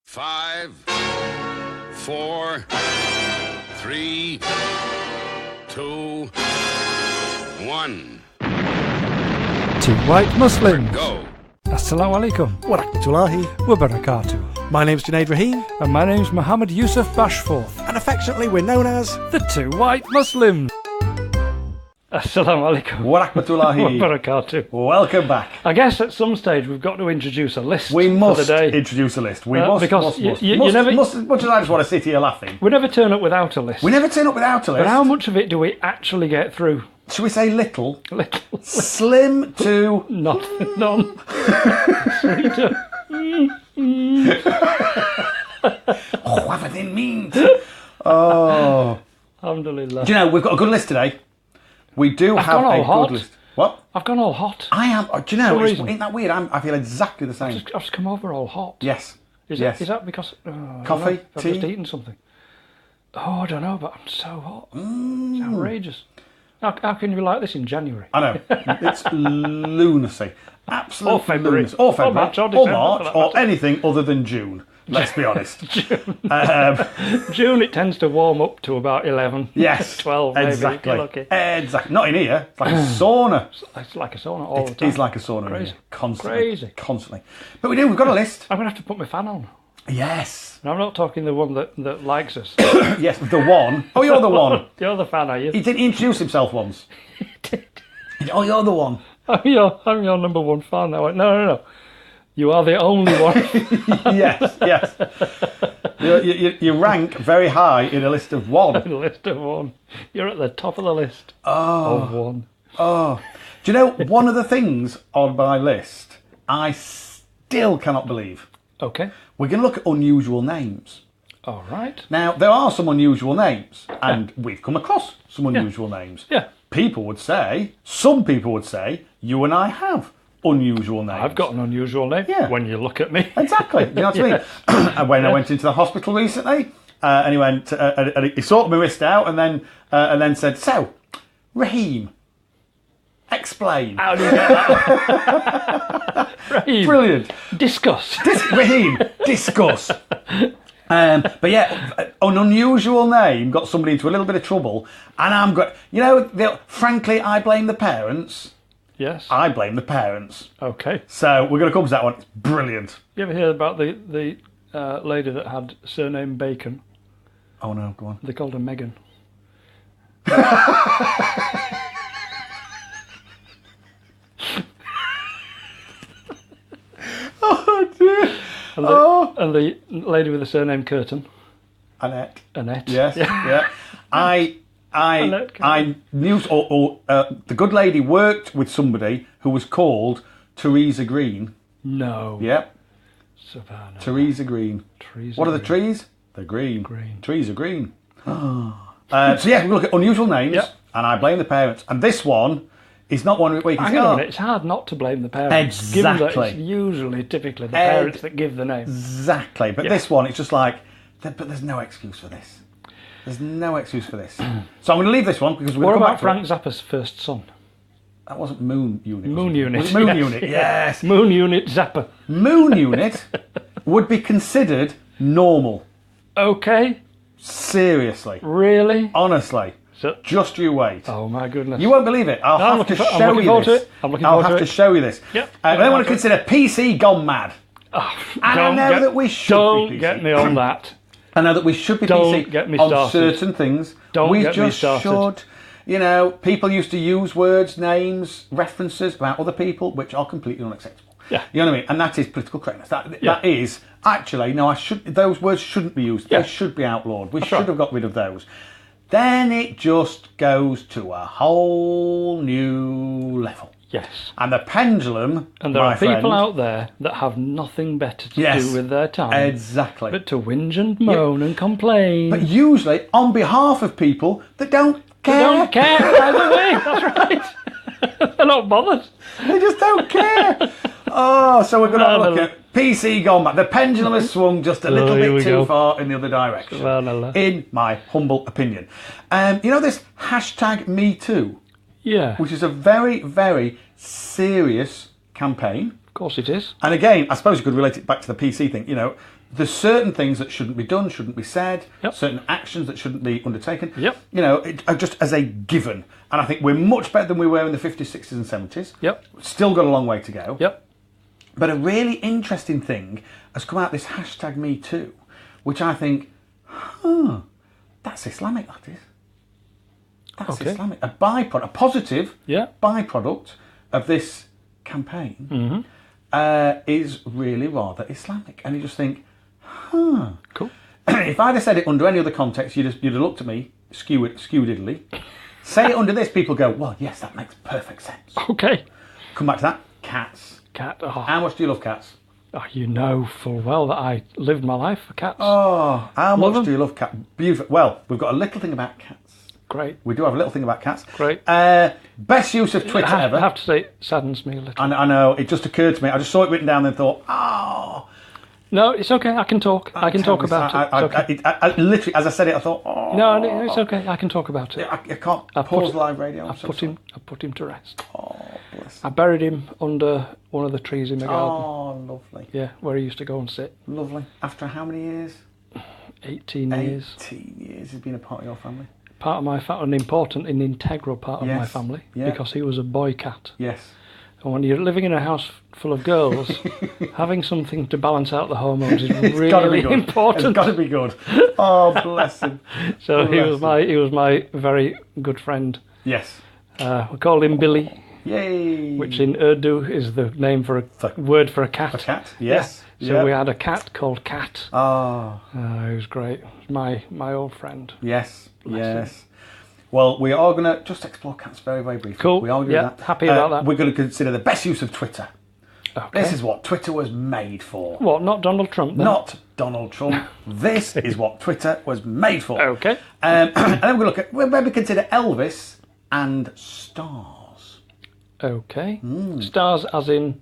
5, 4, 3, 2, 1. Two white Muslims. Go. Assalamu alaikum. Wa rahmatullahi Wa barakatuh. My name's Jeanette Kirby, And my name's Mohammed Yusuf Bashforth. and affectionately we're known as The Two White Muslims. Assalamu alaikum. Wa Wa rahmatullahi. barakatuh. Welcome back. I guess at some stage we've got to introduce a list We for must the day. introduce a list. We Well, must, because must, you- must. you Must, never- must, as much as I just want to sit here laughing. We never turn up without a list. We never turn up without a list. But how much of it do we actually get through? Should we say little? Little. Slim to... Nothing. None. Sweeter. Oh, everything means. Oh. Alhamdulillah. Do you know, we've got a good list today. We do have gone all a hot. good list. What? I've gone all hot. I am... Do you know, For it's, reason. ain't that weird? I feel exactly the same. I've just come over all hot. Yes. Is yes. that because... I don't Coffee? know, I've Tea? just eaten something. Oh, I don't know, but I'm so hot. It's outrageous. How can you be like this in January? I know. It's lunacy. Absolute Or February. lunacy. Or February. Or March, or Or December, March. for that Or matter. anything other than June. Let's be honest. June, it tends to warm up to about 11. Yes. 12, maybe, exactly. if you're lucky. Exactly. Not in here. It's like a sauna. It's like a sauna all the It time. is like a sauna in Crazy. here. Constantly. Crazy. Constantly. But we do. We've got a list. I'm going to have to put my fan on. Yes. And I'm not talking the one that likes us. Yes. The one. Oh, you're the one. You're the fan, are you? He didn't introduce himself once. Oh, you're the one. I'm your number one fan. I went, no. You are the only one. Yes. Yes. You rank very high in a list of one. The list of one. You're at the top of the list of one. Oh, do you know one of the things on my list I still cannot believe? Okay. We're going to look at unusual names. All right. Now, there are some unusual names, and we've come across some unusual names. Yeah. Some people would say, you and I have unusual names. I've got an unusual name Yeah. when you look at me. Exactly. You know what I mean? And when I went into the hospital recently, and he went, and he sorted my wrist out, and then said, "So, Raheem, explain." How do you get that? Raheem. Brilliant. Discuss. Raheem, discuss. But yeah, an unusual name got somebody into a little bit of trouble, and I'm going. You know, frankly, I blame the parents. Yes. I blame the parents. Okay. So we're going to come to that one. It's brilliant. You ever hear about the lady that had surname Bacon? Oh no, go on. They called her Megan. Oh dear. And the lady with the surname Curtin, Annette. Annette. Yes. Yeah. I knew, the good lady worked with somebody who was called Teresa Green. No. Yep. Savannah. Teresa Green. Trees What are are the trees? They're green. Green. Trees are green. So yeah, we look at unusual names, Yep. and I blame the parents. And this one is not one where you can Hang say, on a oh, minute, it's hard not to blame the parents. Given that Exactly. it's usually, typically, the parents that give the name. exactly. But this one, it's just like, but there's no excuse for this. There's no excuse for this. So I'm going to leave this one because we're What going to come about back Frank to it. Zappa's first son? That wasn't Moon Unit. Moon was it? Unit. Was it Moon Yes. Unit, yes. Moon Unit Zappa. Moon Unit would be considered normal. Okay, Seriously. really? Honestly. So, Just you wait. oh my goodness. You won't believe it. I'll I'm have to looking show forward you to this. it. I'm looking I'll forward have to to it. show you this. Yep. Then I want to consider PC gone mad. And I know that we should Don't be PC. get me on that. I know that we should be Don't PC get me on started. certain things. Don't we get me just started. should. You know, people used to use words, names, references about other people, which are completely unacceptable. Yeah. You know what I mean? And that is political correctness. Yeah. That is actually no. Those words shouldn't be used. Yeah. They should be outlawed. We should right. have got rid of those. Then it just goes to a whole new level. Yes. And the pendulum, And there my are people friend, out there that have nothing better to Yes, do with their time exactly. but to whinge and moan and complain. But usually on behalf of people that don't They care. don't care, by the way. That's right. They're not bothered. They just don't care. Oh, so we're going to No, look no. at PC gone back. The pendulum has swung just a little here we bit too go. far in the other direction, Subhanallah. in my humble opinion. You know this hashtag Me Too, Yeah, which is a very, very serious campaign. of course it is. And again, I suppose you could relate it back to the PC thing. You know, there's certain things that shouldn't be done, shouldn't be said, Yep. certain actions that shouldn't be undertaken. Yep. You know, just as a given. And I think we're much better than we were in the 50s, 60s and 70s. Yep. Still got a long way to go. Yep. But a really interesting thing has come out, this hashtag Me Too, which I think, that's Islamic, that is. That's Okay. Islamic. A byproduct, a positive Yeah. byproduct of this campaign is really rather Islamic. And you just think, Cool. if I'd have said it under any other context, you'd have looked at me skew-diddly. Say it under this, people go, well, yes, that makes perfect sense. Okay. Come back to that. Cats. Cat. How much do you love cats? You know full well that I lived my life for cats. Oh, how Love much them. do you love cats? Beautiful. Well, we've got a little thing about cats. Great. We do have a little thing about cats. Great. Best use of Twitter I ever. have to say, it saddens me a little. I know, it just occurred to me. I just saw it written down and thought, oh. No, it's okay. I can talk. I can talk about it. It's okay. I literally, as I said it, I thought, oh. No, it's okay. I can talk about it. I can't I pause put- live radio. I put him to rest. Oh, bless I him. buried him under one of the trees in the garden. Oh, lovely. Yeah, where he used to go and sit. Lovely. After how many years? 18 years. 18 years he's been a part of your family. Part of my an important and integral part of my Yes, family yeah. because he was a boy cat. Yes. And when you're living in a house full of girls, having something to balance out the hormones is It's got to be really good. important. It's got to be good. Oh, bless him. So Bless he was my very good friend. Yes. We called him Billy, Yay. which in Urdu is the name for a word for a cat. A cat? Yes. Yeah. So we had a cat called Cat. Oh, He was great. He was my old friend. yes. Yes. Well, we are going to just explore cats very, very briefly. Cool. We are going to Yeah, do that. happy about that. We're going to consider the best use of Twitter. Okay. This is what Twitter was made for. What? Not Donald Trump? Then? Not Donald Trump. This is what Twitter was made for. Okay. And then we'll maybe consider Elvis and stars. Okay. Stars as in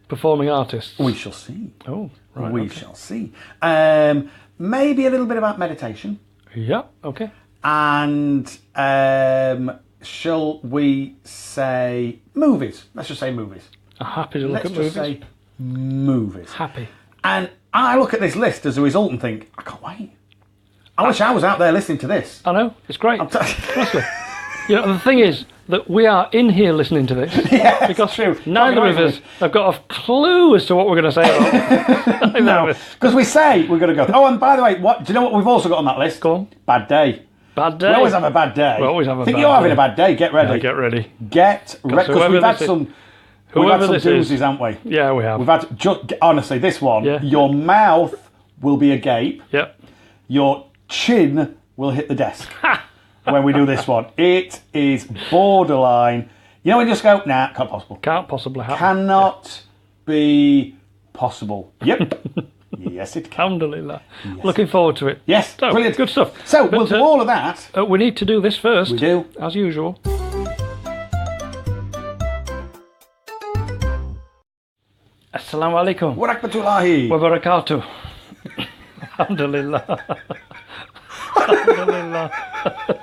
performing artists. We shall see. Oh, right. We okay. shall see. Maybe a little bit about meditation. Yeah. Okay. And shall we say movies? Let's just say movies. I'm happy to look Let's at just movies. say movies. Happy. And I look at this list as a result and think, I can't wait. I wish I was out there listening to this. I know. It's great. Honestly. Honestly. You know, the thing is that we are in here listening to this Yeah, because true. neither of us have got a clue as to what we're going to say about it. No, because we say we're going to go. Oh, and by the way, do you know what we've also got on that list? Go on. Bad day. Bad day. We always have a bad day. We always have a Think bad you're having day. a bad day? Get ready. Yeah, get ready. Get ready. Because whoever we've had this is- some. We've Whoever had some this is. doozies, haven't we? Yeah, we have. We've had honestly this one. Yeah. Your mouth will be agape. Yep. Your chin will hit the desk when we do this one. It is borderline. You know when you just go, nah, can't possible. Can't possibly happen. Cannot be possible. Yep. Yes, it can. Alhamdulillah. Looking forward to it. Yes, So, brilliant. good stuff. So But, we'll do all of that. we need to do this first. We do. As usual. Assalamu alaikum Wa rahmatullahi. wa barakatuh. Alhamdulillah. Alhamdulillah. I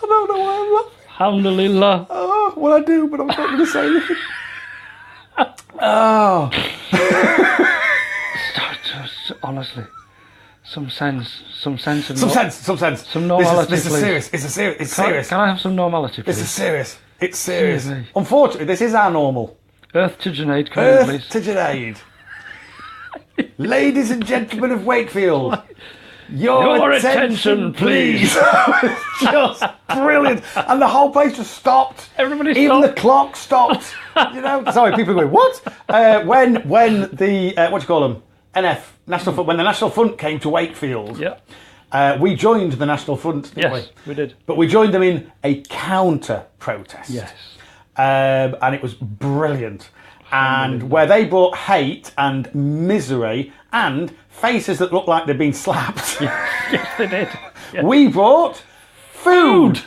don't know why I'm laughing. Alhamdulillah. Oh, well, I do, but I'm not going to say anything. Oh. Honestly. Some sense of Some sense. Some normality, This is please. serious. It's serious. Can I have some normality, please? This is serious. It's serious. Seriously. Unfortunately, this is our normal. Earth to Jeanette Kirby, Earth please. to Junaid. Ladies and gentlemen of Wakefield, your attention, please. It's just brilliant. And the whole place just stopped. Everybody Even stopped. the clock stopped. You know, sorry, people are going, what? When the, what do you call them? NF, National Front, when the National Front came to Wakefield, Yeah. we joined the National Front, didn't Yes, we did. But we joined them in a counter protest. Yes. And it was brilliant. And where they brought hate and misery and faces that looked like they'd been slapped, Yes, they did. Yeah. we brought food,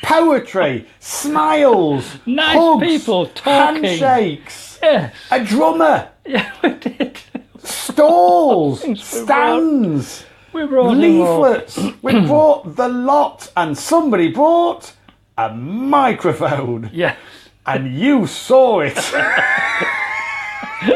poetry, smiles, Nice hugs, people talking. handshakes, Yes. a drummer, Yeah, we did. stalls, Things we stands, We brought them all. leaflets. We brought the lot, and somebody brought a microphone. Yes. And you saw it.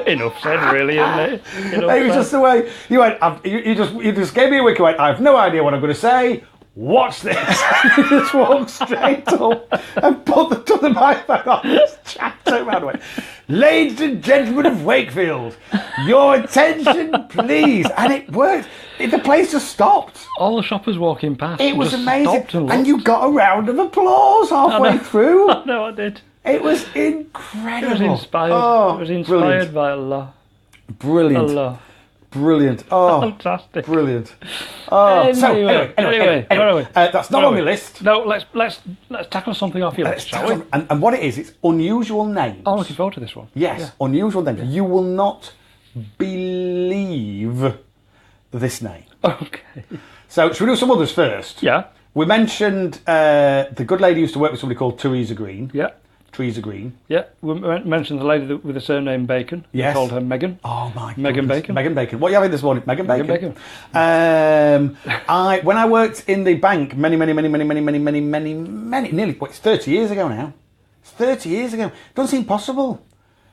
Enough said, really, isn't it? Enough It was just the way you went. You just gave me a wink. You went, I have no idea what I'm going to say. Watch this. You just walked straight up and put the mic back on. Just chat around. Went, ladies and gentlemen of Wakefield, your attention, please. And it worked. The place just stopped. All the shoppers walking past. It was just amazing. And And you got a round of applause halfway through. I know I did. It was incredible. It was inspired. Oh, it was inspired brilliant. by Allah. Brilliant. Allah. Brilliant. Oh, Fantastic. brilliant. Oh, Anyway, that's not on my list. No, let's tackle something off your list, shall we? And what it is, it's unusual names. I'm looking forward to this one. Yes, unusual names. You will not believe this name. Okay. So, should we do some others first? Yeah. We mentioned the good lady used to work with somebody called Teresa Green. Yeah. Teresa Green. Yeah. We mentioned the lady with the surname Bacon. Yes. We called her Megan. Oh my god. Megan Bacon. Megan Bacon. What are you having this morning? Megan Bacon. Bacon. When I worked in the bank many, nearly, it's 30 years ago now. It's 30 years ago. It doesn't seem possible.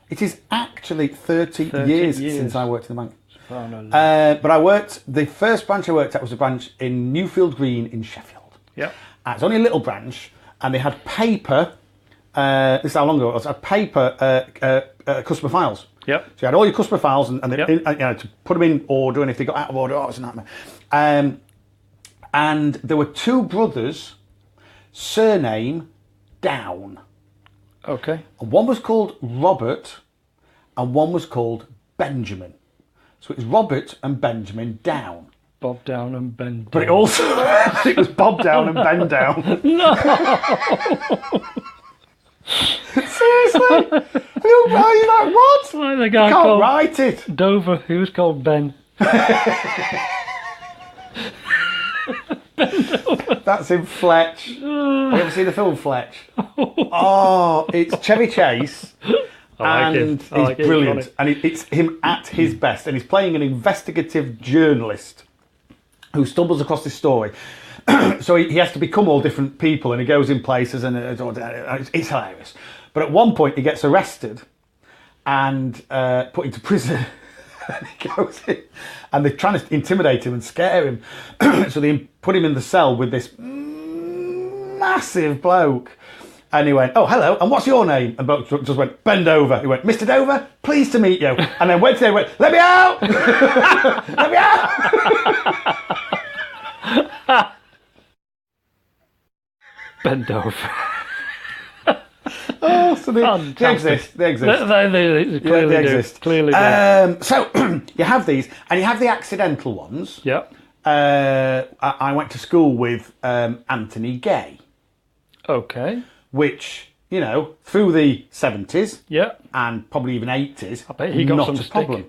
It is actually 30 years since I worked in the bank. But the first branch I worked at was a branch in Newfield Green in Sheffield. Yeah. It's only a little branch, and they had paper. This is how long ago it was. Had paper customer files. Yep. So you had all your customer files, and to put them in order, and if they got out of order, it was a nightmare. And there were two brothers, surname Down. Okay. And one was called Robert, and one was called Benjamin. So it was Robert and Benjamin Down. Bob Down and Ben Down. But it also it was Bob Down and Ben Down. No. Seriously? You're like, what? Like the guy You can't called write it. Dover, he was called Ben. That's in Fletch. Have you ever seen the film Fletch? Oh, it's Chevy Chase. And he's brilliant. And it's him at his best. And he's playing an investigative journalist who stumbles across this story. So he has to become all different people, and he goes in places, and it's hilarious. But at one point, he gets arrested and put into prison. And he goes in, and they're trying to intimidate him and scare him. So they put him in the cell with this massive bloke. And he went, oh, hello, and what's your name? And bloke just went, bend over. He went, Mr. Dover, pleased to meet you. And then went there and went, let me out! Let me out! Bend over. Oh, so they exist. They exist. They clearly exist. Clearly do. So you have these, and you have the accidental ones. Yeah. I went to school with Anthony Gay. Okay. Which, through the 70s, yeah, and probably even 80s, I bet he got not some a stick. problem.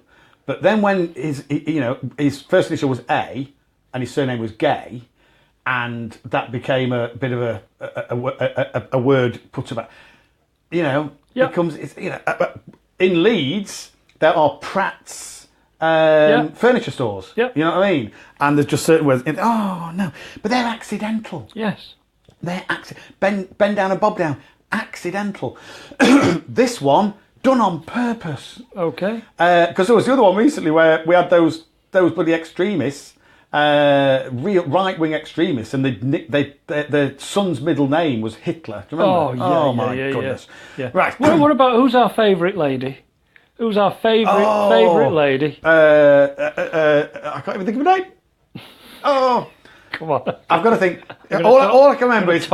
But then when his first initial was A, and his surname was Gay, and that became a bit of a word put about, Yep. becomes in Leeds there are Pratt's furniture stores. Yep. You know what I mean? And there's just certain words. Oh no, but they're accidental. Yes. They're bend down and bob down. Accidental. This one done on purpose. Okay. Because there was the other one recently where we had those bloody extremists, real right-wing extremists, and their son's middle name was Hitler. Do you remember? Oh yeah. Oh my goodness. Yeah. Right. What about who's our favourite lady? Who's our favourite lady? I can't even think of a name. Oh. Come on. I've got to think. All I can remember is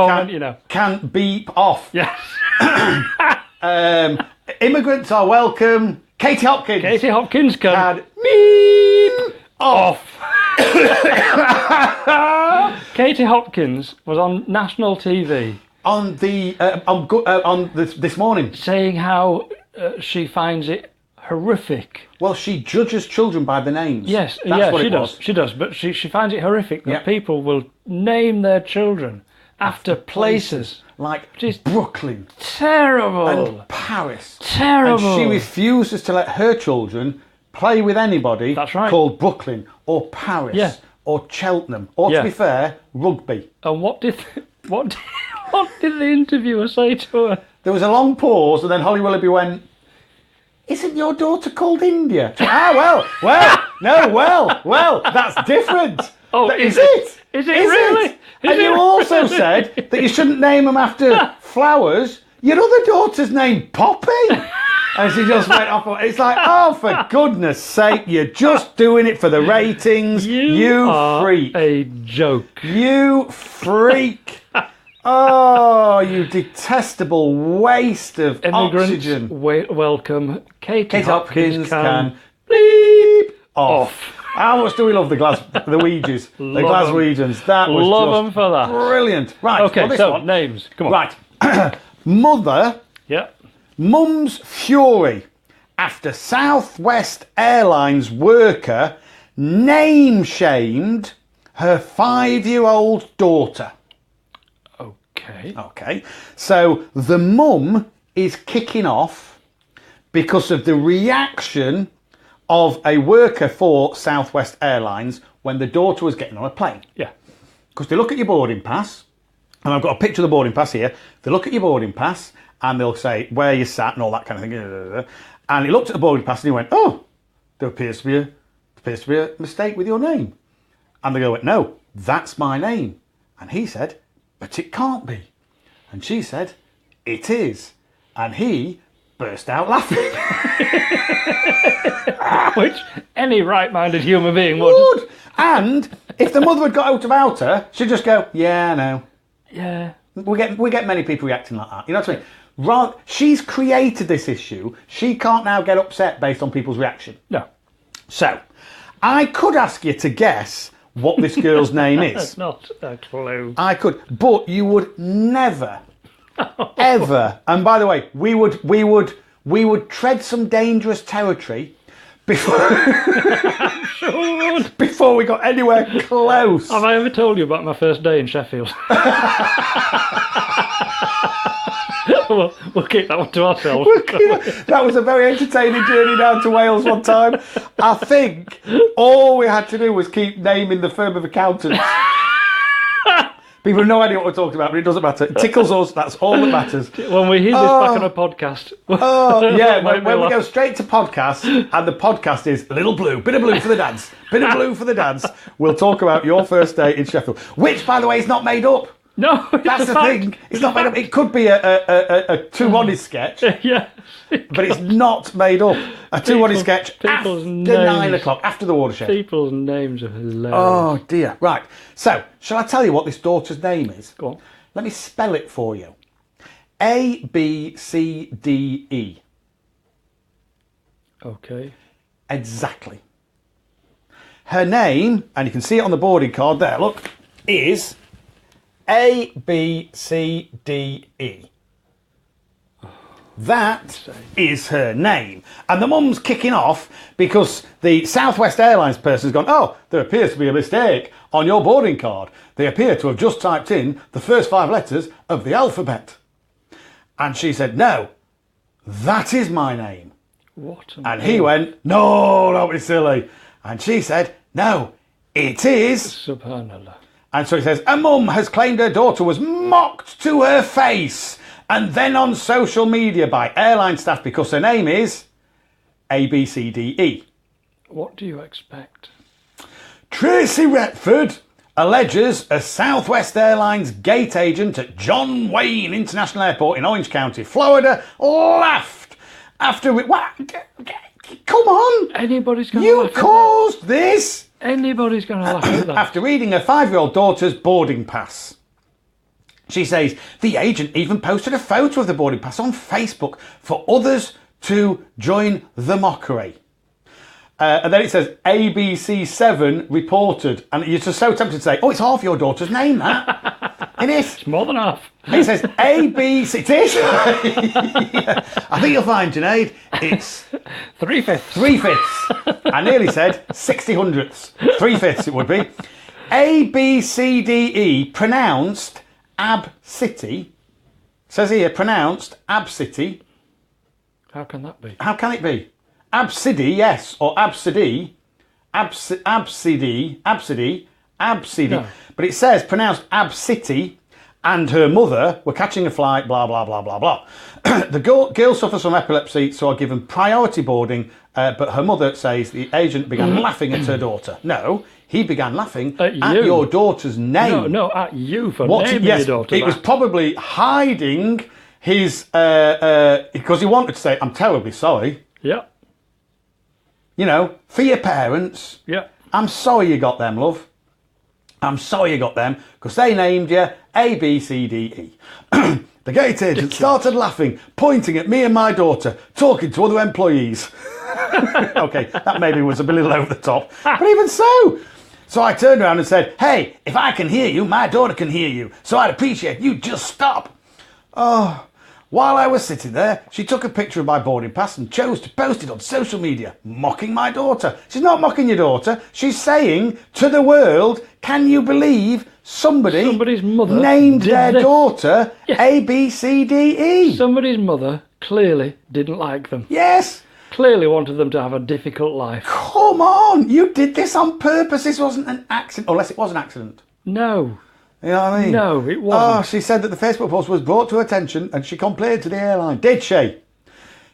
can beep off. Yes. Immigrants are welcome. Katie Hopkins. Katie Hopkins can beep off. Katie Hopkins was on national TV on this morning, saying how she finds it horrific. Well, she judges children by the names. Yes, that's what it was. She does, but she finds it horrific that people will name their children after places like Brooklyn, terrible, and Paris, terrible. And she refuses to let her children play with anybody called Brooklyn or Paris or Cheltenham or, to be fair, rugby. And what did the interviewer say to her? There was a long pause, and then Holly Willoughby went, isn't your daughter called India? Well, that's different. Oh, Is it? Is it really? You also said that you shouldn't name them after flowers. Your other daughter's named Poppy. And she just went off. It's like, oh, for goodness sake, you're just doing it for the ratings. You freak. A joke. You freak. Oh, you detestable waste of oxygen. Welcome. Kate Hopkins can bleep off. How much do we love the Ouijas? The Glaswegians. That was love just them for that. Brilliant. Right. Okay, well, so one. names. Come on. Right. Mother. Yeah. Mum's fury after Southwest Airlines worker name-shamed her 5-year-old daughter. Okay. So the mum is kicking off because of the reaction of a worker for Southwest Airlines when the daughter was getting on a plane. Yeah. Because they look at your boarding pass, and I've got a picture of the boarding pass here. They look at your boarding pass, and they'll say where you sat and all that kind of thing. And he looked at the boarding pass and he went, "Oh, there appears to be a mistake with your name." And the girl went, "No, that's my name." And he said, "But it can't be." And she said, "It is." And he burst out laughing. Which any right-minded human being would. And if the mother had got out her, she'd just go, "Yeah, no." Yeah. We get many people reacting like that. You know what I mean? She's created this issue. She can't now get upset based on people's reaction. No. So, I could ask you to guess what this girl's name is. That's not a clue. I could, but you would never, ever. And by the way, we would tread some dangerous territory before we got anywhere close. Have I ever told you about my first day in Sheffield? We'll keep that one to ourselves. That was a very entertaining journey down to Wales one time. I think all we had to do was keep naming the firm of accountants. People have no idea what we're talking about, but it doesn't matter. It tickles us, that's all that matters. When we hear this back on a podcast. Yeah, when we go straight to podcast, and the podcast is Little Blue, bit of blue for the dance, bit of blue for the dance, we'll talk about your first day in Sheffield, which, by the way, is not made up. No, that's the thing. It's not made up. It could be a Two Waddies sketch. Yeah. But it's not made up. A Two Waddies sketch after 9 o'clock, after the watershed. People's names are hilarious. Oh, dear. Right. So, shall I tell you what this daughter's name is? Go on. Let me spell it for you. ABCDE. Okay. Exactly. Her name, and you can see it on the boarding card there, look, is ABCDE. That is her name. And the mum's kicking off because the Southwest Airlines person's gone, "Oh, there appears to be a mistake on your boarding card. They appear to have just typed in the first 5 letters of the alphabet." And she said, "No, that is my name." And he went, "No, don't be silly." And she said, "No, it is." Subhanallah. And so he says, "A mum has claimed her daughter was mocked to her face and then on social media by airline staff because her name is ABCDE. What do you expect? Tracy Retford alleges a Southwest Airlines gate agent at John Wayne International Airport in Orange County, Florida, laughed after it. What? Come on! Anybody's going to laugh at that. You caused this! Anybody's going to laugh at that. After reading her 5-year-old daughter's boarding pass. She says the agent even posted a photo of the boarding pass on Facebook for others to join the mockery. And then it says ABC7 reported. And you're just so tempted to say, "Oh, it's half your daughter's name, that." It is. It's more than half. It says ABC. It is. Yeah. I think you'll find, Junaid, it's 3/5. 3/5. I nearly said 60/100ths. 3/5 it would be. ABCDE pronounced ABCDE. Says here, pronounced ABCDE. How can that be? How can it be? ABCDE, yes, or ABCDE. ABCDE. No. But it says pronounced ABCDE. and her mother were catching a flight, blah, blah, blah, blah, blah. The girl suffers from epilepsy, so are given priority boarding, but her mother says the agent began laughing at her daughter. No, he began laughing at your daughter's name. No, at you for naming your daughter. It was probably hiding his, because he wanted to say, I'm terribly sorry. Yeah. You know, for your parents. Yeah. I'm sorry you got them, love. I'm sorry you got them, because they named you ABCDE. The gate agent started laughing, pointing at me and my daughter, talking to other employees. Okay, that maybe was a little over the top, but even so. So I turned around and said, hey, if I can hear you, my daughter can hear you, so I'd appreciate you just stop. Oh, while I was sitting there, she took a picture of my boarding pass and chose to post it on social media, mocking my daughter. She's not mocking your daughter. She's saying to the world, can you believe somebody's mother named their daughter ABCDE? Somebody's mother clearly didn't like them. Yes. Clearly wanted them to have a difficult life. Come on, you did this on purpose. This wasn't an accident, unless it was an accident. No. You know what I mean? No, it wasn't. Oh, she said that the Facebook post was brought to her attention and she complained to the airline. Did she?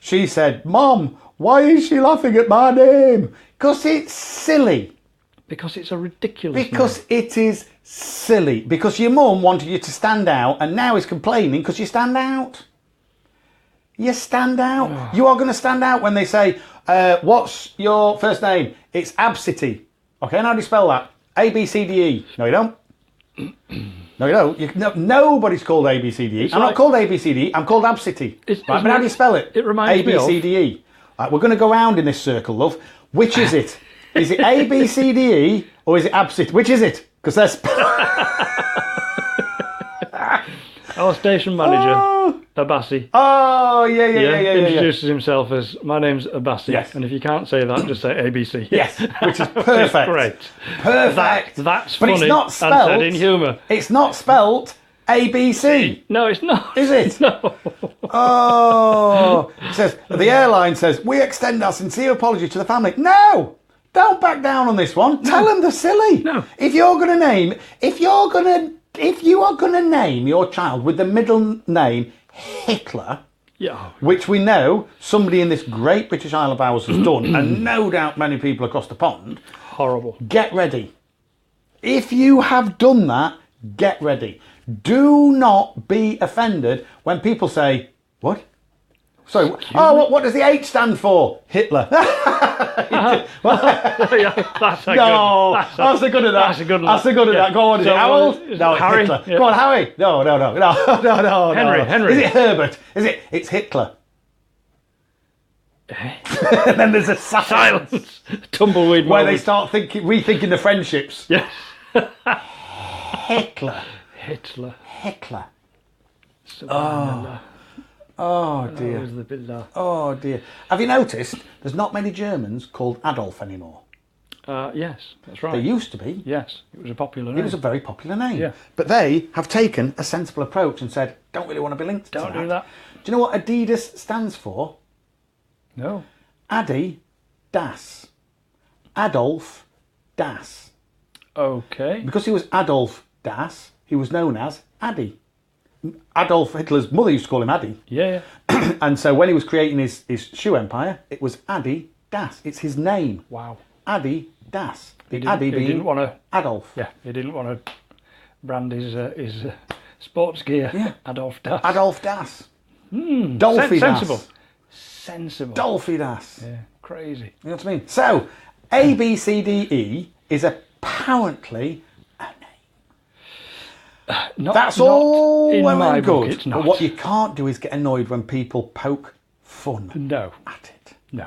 She said, Mom, why is she laughing at my name? Because it's silly. Because it's a ridiculous Because it is silly. Because your mum wanted you to stand out and now is complaining because you stand out. You stand out. Oh. You are going to stand out when they say, what's your first name? It's ABCDE. Okay, and how do you spell that? ABCDE. No, you don't. No, you don't. Nobody's called ABCDE. I'm not called ABCDE. I'm called ABCDE. Right, but how do you spell it? It reminds me of ABCDE. Right, we're going to go round in this circle, love. Which is it? Is it ABCDE or is it ABCDE? Which is it? Because there's... Our station manager, Abassi. Oh, yeah. Introduces himself as, my name's Abassi. Yes. And if you can't say that, just say ABC. Yes, which is perfect. Great. Perfect. That's but funny. It's not spelled, and said in humour. It's not spelt ABC. No, it's not. Is it? No. Oh. It says, the airline says, we extend our sincere apology to the family. No! Don't back down on this one. Tell them they're silly. No. If you are going to name your child with the middle name Hitler, which we know somebody in this great British Isle of ours has done, and no doubt many people across the pond. Horrible. Get ready. If you have done that, get ready. Do not be offended when people say, what? Sorry, what does the H stand for? Hitler. That's a good at that. That's a good one. That's a good at that. Go on, is it Harold? No, Harry. Hitler. Yeah. Go on, Harry. No. Henry. Is it Herbert? It's Hitler. And then there's a silence. Tumbleweed where moment. they start rethinking the friendships. Yes. Hitler. Oh dear. Oh dear. Have you noticed there's not many Germans called Adolf anymore? Yes, that's right. There used to be. Yes, it was a popular name. It was a very popular name. Yeah. But they have taken a sensible approach and said, don't really want to be linked to that. Don't do that. Do you know what Adidas stands for? No. Adi Das. Adolf Das. Okay. Because he was Adolf Das, he was known as Adi. Adolf Hitler's mother used to call him Adi. Yeah. And so when he was creating his shoe empire, it was Adi Das. It's his name. Wow. Adi Das. He didn't want to. Adolf. Yeah, he didn't want to brand his sports gear. Yeah. Adolf Das. Dolphy Das. Sensible. Dolphy Das. Yeah, crazy. You know what I mean? So, ABCDE is apparently a name. That's all well and good. It's not. But what you can't do is get annoyed when people poke fun at it. No.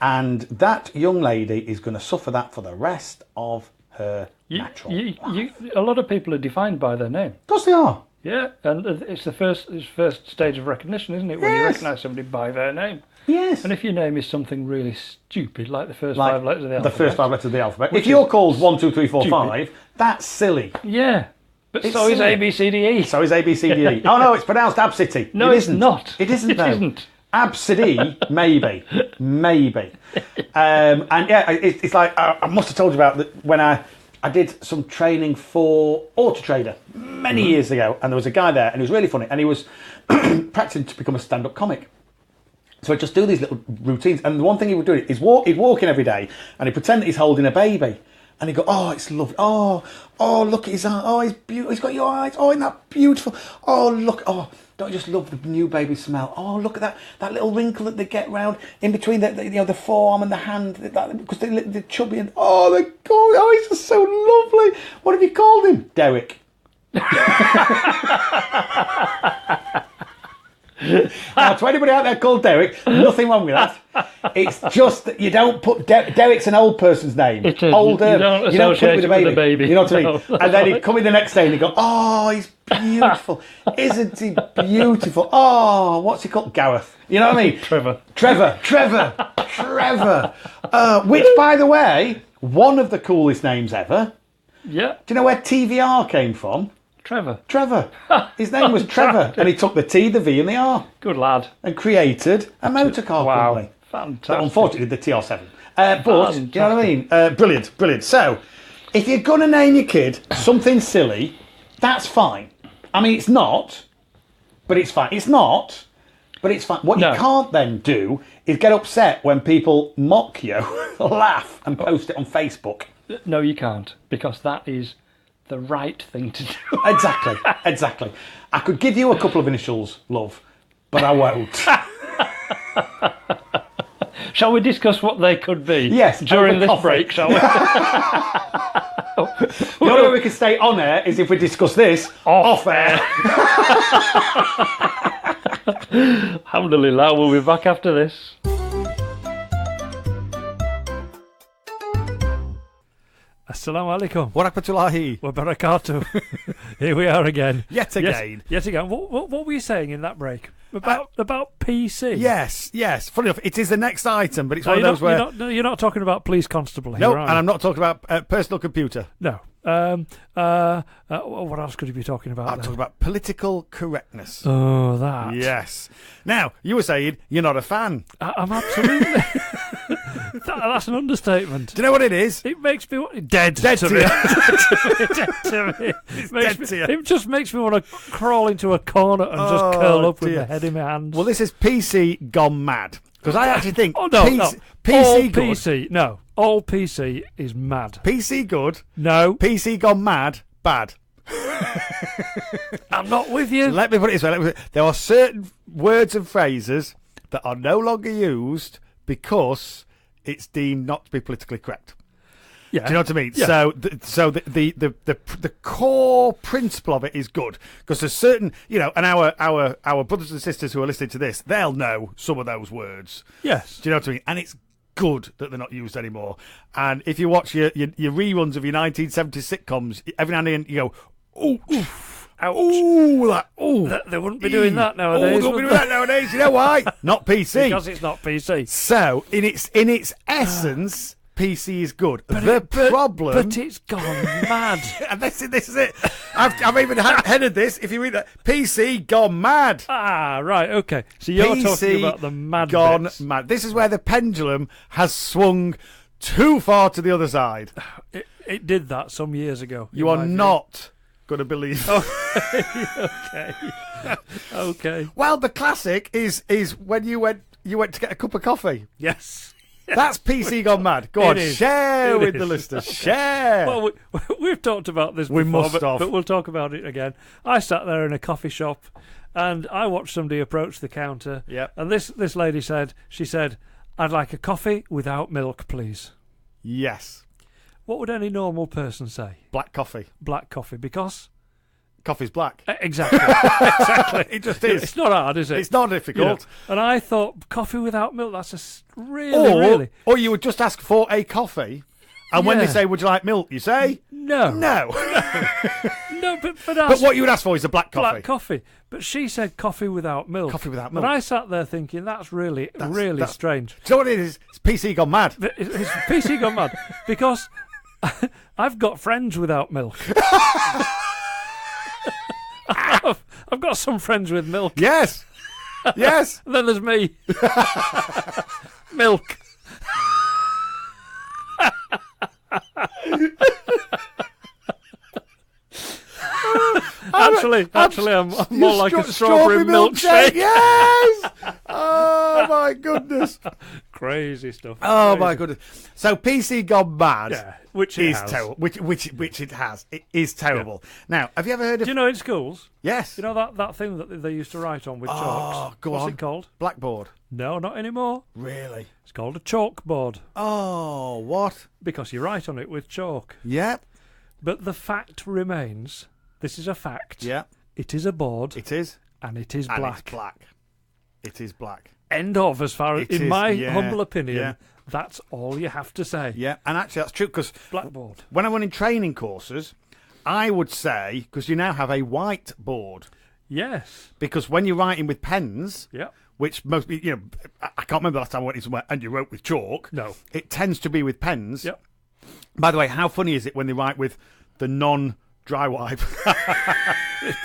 And that young lady is going to suffer that for the rest of her natural life. A lot of people are defined by their name. Of course they are. Yeah, and it's the first stage of recognition, isn't it? When you recognise somebody by their name. Yes. And if your name is something really stupid, like the first 5 letters of the alphabet. The first 5 letters of the alphabet. If you're called 1, 2, 3, 4, 5, that's silly. Yeah. But It's so is silly. ABCDE. So is ABCDE. Oh no, it's pronounced ABCDE. No, it it's isn't. not. It isn't It though. isn't. ABCDE, maybe. And yeah, it's like I must have told you about that when I I did some training for Auto Trader many years ago, and there was a guy there, and he was really funny, and he was practicing to become a stand-up comic. So I'd just do these little routines, and the one thing he would do is he'd walk in every day, and he'd pretend that he's holding a baby, and he'd go, "Oh, it's lovely. Oh, look at his eyes. Oh, he's beautiful. He's got your eyes. Oh, isn't that beautiful? Oh, look. Oh, don't you just love the new baby smell? Oh, look at that little wrinkle that they get round in between the forearm and the hand, because they're chubby, and oh, they're gorgeous. Oh, he's just so lovely. What have you called him? Derek." Now, to anybody out there called Derek, nothing wrong with that. It's just that you don't put Derek's an old person's name. It is. Older. You don't put it with a baby. You know what I mean? And then he'd come in the next day and he'd go, "Oh, he's beautiful. Isn't he beautiful? Oh, what's he called? Gareth." You know what I mean? Trevor. Which, by the way, one of the coolest names ever. Yeah. Do you know where TVR came from? Trevor. His name was Trevor, and he took the T, the V, and the R. Good lad. And created a motor car company. Fantastic. But unfortunately, the TR7. But, you know what I mean? Brilliant. So, if you're going to name your kid something silly, that's fine. I mean, it's not, but it's fine. It's not, but it's fine. What you can't then do is get upset when people mock you, laugh, and post it on Facebook. No, you can't, because that is the right thing to do. Exactly. I could give you a couple of initials, love, but I won't. Shall we discuss what they could be? Yes, during this break, shall we? The only way we can stay on air is if we discuss this off air. Alhamdulillah, we'll be back after this. Assalamu alaikum. Wa rahmatullahi wa barakatuh. Here we are again. Yet again. What were you saying in that break? About PC? Yes. Funny enough, it is the next item, but it's one of those where... You're not talking about police constable here, No, are you? and I'm not talking about personal computer. No. What else could you be talking about? I'm talking about political correctness. Oh, that. Yes. Now, you were saying you're not a fan. I'm absolutely... That's an understatement. Do you know what it is? It makes me dead to me. It just makes me want to crawl into a corner and just curl up with my head in my hands. Well, this is PC gone mad. Because I actually think no. PC good. PC, no. All PC is mad. PC good. No. PC gone mad. Bad. I'm not with you. Let me put it this way. There are certain words and phrases that are no longer used because it's deemed not to be politically correct. Yeah. Do you know what I mean? Yeah. So the core principle of it is good because there's certain, and our brothers and sisters who are listening to this, they'll know some of those words. Yes. Do you know what I mean? And it's good that they're not used anymore. And if you watch your reruns of your 1970s sitcoms, every now and then you go, ooh, oof. Ouch. Ooh, that. They wouldn't be doing that nowadays. They wouldn't be doing that nowadays. You know why? Not PC. Because it's not PC. So, in its essence, PC is good. But it's gone mad. And this is it. I've even headed this. If you read that, PC gone mad. Ah, right. Okay. So you're talking about the mad gone bits. mad. This is where the pendulum has swung too far to the other side. It did that some years ago. You are not going to believe. Okay. Well, the classic is when you went to get a cup of coffee. Yes. That's PC gone mad. Go on, share with the listeners. Okay. Share. Well, we've talked about this before, but we'll talk about it again. I sat there in a coffee shop and I watched somebody approach the counter. Yep. And this lady said, "I'd like a coffee without milk, please." Yes. What would any normal person say? Black coffee. Black coffee, because? Coffee's black. Exactly. Exactly. It just is. It's not hard, is it? It's not difficult. And I thought, coffee without milk, that's really... Or you would just ask for a coffee, and when they say, "Would you like milk?" you say, No. No, but what you would ask for is a black coffee. Black coffee. But she said coffee without milk. Coffee without milk. And I sat there thinking, that's really strange. Do you know what it is? It's PC gone mad. It's PC gone mad. Because I've got friends without milk. I've got some friends with milk. Yes. Yes. And then there's me. Actually, I'm more like a strawberry milkshake. Yes! Oh, my goodness. Crazy stuff. Oh, Crazy. my goodness. So, PC gone mad. Yeah, which it is has. terrible. Which it has. It is terrible. Yeah. Now, have you ever heard of... Do you know in schools? Yes. You know that thing that they used to write on with chalks? Go on. What's it called? Blackboard. No, not anymore. Really? It's called a chalkboard. Oh, what? Because you write on it with chalk. Yep. But the fact remains... This is a fact. Yeah. It is a board. It is. And it is and black. It's black. It is black. End of, as far as, in my humble opinion, yeah. That's all you have to say. Yeah, and actually that's true, because Blackboard. When I went in training courses, I would say, because you now have a whiteboard. Yes. Because when you're writing with pens, yeah. Which most people, I can't remember the last time I went in somewhere and you wrote with chalk. No. It tends to be with pens. Yep. By the way, how funny is it when they write with the non-dry wipe?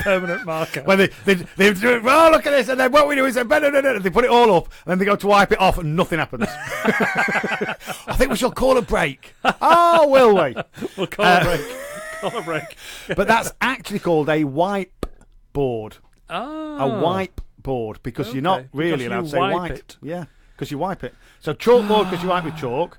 Permanent marker. When they do it, oh, look at this, and then what we do is they put it all up, and then they go to wipe it off, and nothing happens. I think we shall call a break. Oh, will we? We'll call a break. Call a break. But that's actually called a wipe board. Oh. A wipe board, because you're not really allowed to say wipe. It. Yeah, because you wipe it. So chalkboard because you wipe with chalk,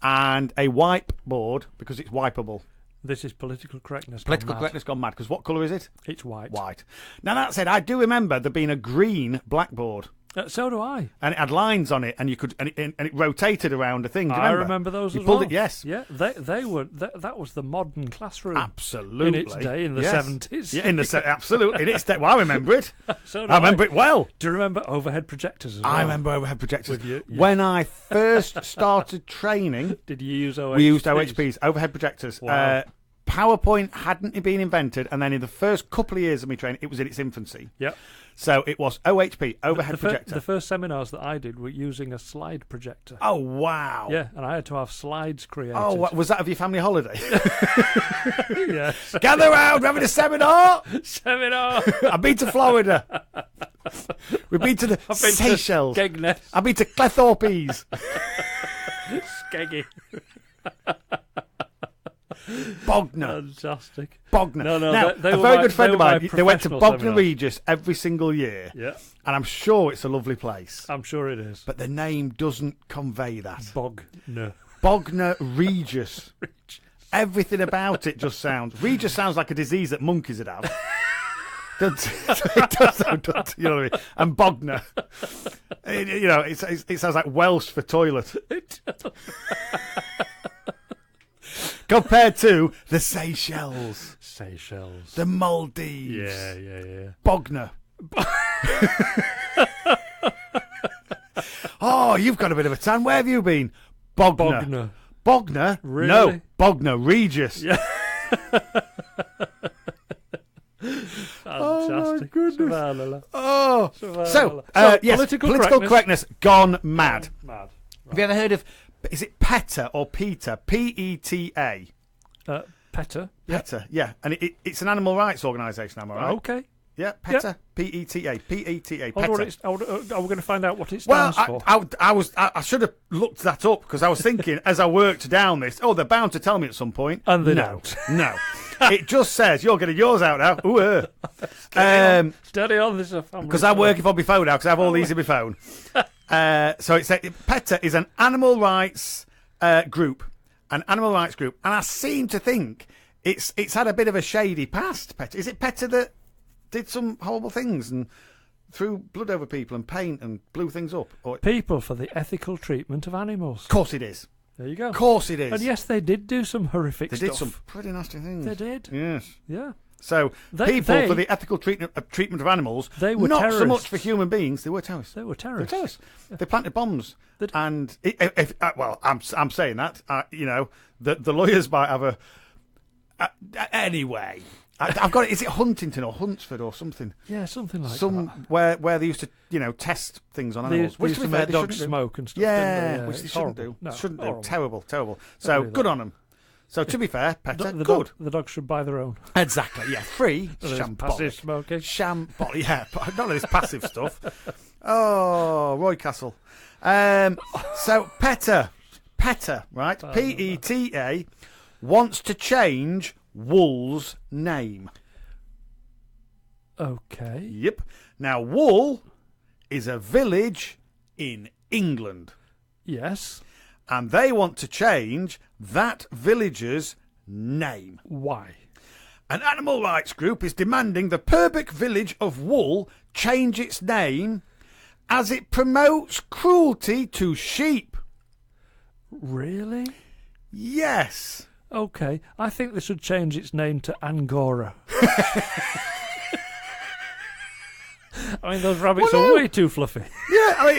and a wipe board because it's wipeable. This is political correctness. Political correctness gone mad. Because what colour is it? It's white. White. Now, that said, I do remember there being a green blackboard. So do I. And it had lines on it, and you could, and it rotated around a thing. Do you remember those you as pulled well. It, yes. Yeah, they were. That was the modern classroom. Absolutely. In its day, in the 70s. Yeah, absolutely. In its day. Well, I remember it. So do I remember it well. Do you remember overhead projectors as well? I remember overhead projectors. With you, yeah. When I first started training... Did you use OHPs? We used OHPs, overhead projectors. Wow. PowerPoint hadn't been invented, and then in the first couple of years of me training, it was in its infancy. Yep. So it was OHP, overhead projector. The first seminars that I did were using a slide projector. Oh, wow. Yeah, and I had to have slides created. Oh, was that of your family holiday? Yes. Gather round, we're having a seminar. Seminar. I've been to Florida. We've been to the Seychelles. I've been to Clethorpes. Skeggy. Bognor. Fantastic. Bognor. No, now, a very good friend of mine, they went to Bognor Regis every single year. Yeah. And I'm sure it's a lovely place. I'm sure it is. But the name doesn't convey that. Bognor. Bognor Regis. Everything about it just sounds... Regis sounds like a disease that monkeys would have. It does sound, you know what I mean? And Bognor. It sounds like Welsh for toilet. Compared to the Seychelles. The Maldives. Yeah. Bognor. Oh, you've got a bit of a tan. Where have you been? Bognor. Bognor? Really? No, Bognor Regis. Yeah. Fantastic. Oh, my goodness. Oh. So, yes, political correctness gone mad. Mad. Have you ever heard of... Is it PETA or PETA? P-E-T-A. PETA. PETA, yeah. And it's an animal rights organisation, am I right? Okay. Yeah, PETA. P-E-T-A. P-E-T-A. PETA. Are we going to find out what it stands for? I should have looked that up, because I was thinking, as I worked down this, they're bound to tell me at some point. And they don't. No. It just says, you're getting yours out now. Ooh, Steady on, this is a family. Because I'm working on my phone now, because I have all these in my phone. So PETA is an animal rights group. An animal rights group. And I seem to think it's had a bit of a shady past, PETA. Is it PETA that did some horrible things and threw blood over people and paint and blew things up? People for the ethical treatment of animals. Of course it is. There you go. Of course it is. And yes, they did do some horrific stuff. They did some pretty nasty things. They did. Yes. Yeah. So people for the ethical treatment of animals, they were not terrorists. So much for human beings, they were terrorists. They were terrorists. They planted bombs. And I'm saying that the lawyers might have a anyway. I've got it. Is it Huntington or Huntsford or something? Yeah, something like that. Where they used to test things on animals. Which to make dogs smoke and stuff. Yeah, which they shouldn't do. No, shouldn't do. Terrible. So good on them. So to be fair, PETA, good. The dogs should buy their own. Exactly, yeah. Free. Passive smoking. Yeah, none of this passive stuff. Oh, Roy Castle. So PETA, right? PETA wants to change Wool's name. Okay. Yep. Now, Wool is a village in England. Yes. And they want to change that village's name. Why? An animal rights group is demanding the Purbeck village of Wool change its name as it promotes cruelty to sheep. Really? Yes. Okay. I think they should change its name to Angora. I mean, those rabbits are way too fluffy. Yeah, I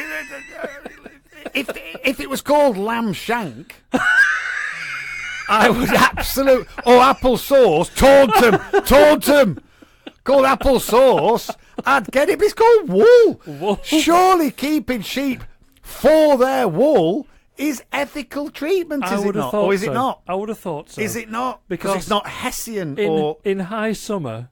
mean, if it was called Lamb Shank, I would absolutely... Or Apple Sauce, Taunton, called Apple Sauce, I'd get it, but it's called Wool. Surely keeping sheep for their wool is ethical treatment, is it not? Or is it not? I would have thought so. Is it not? Because it's not Hessian in high summer...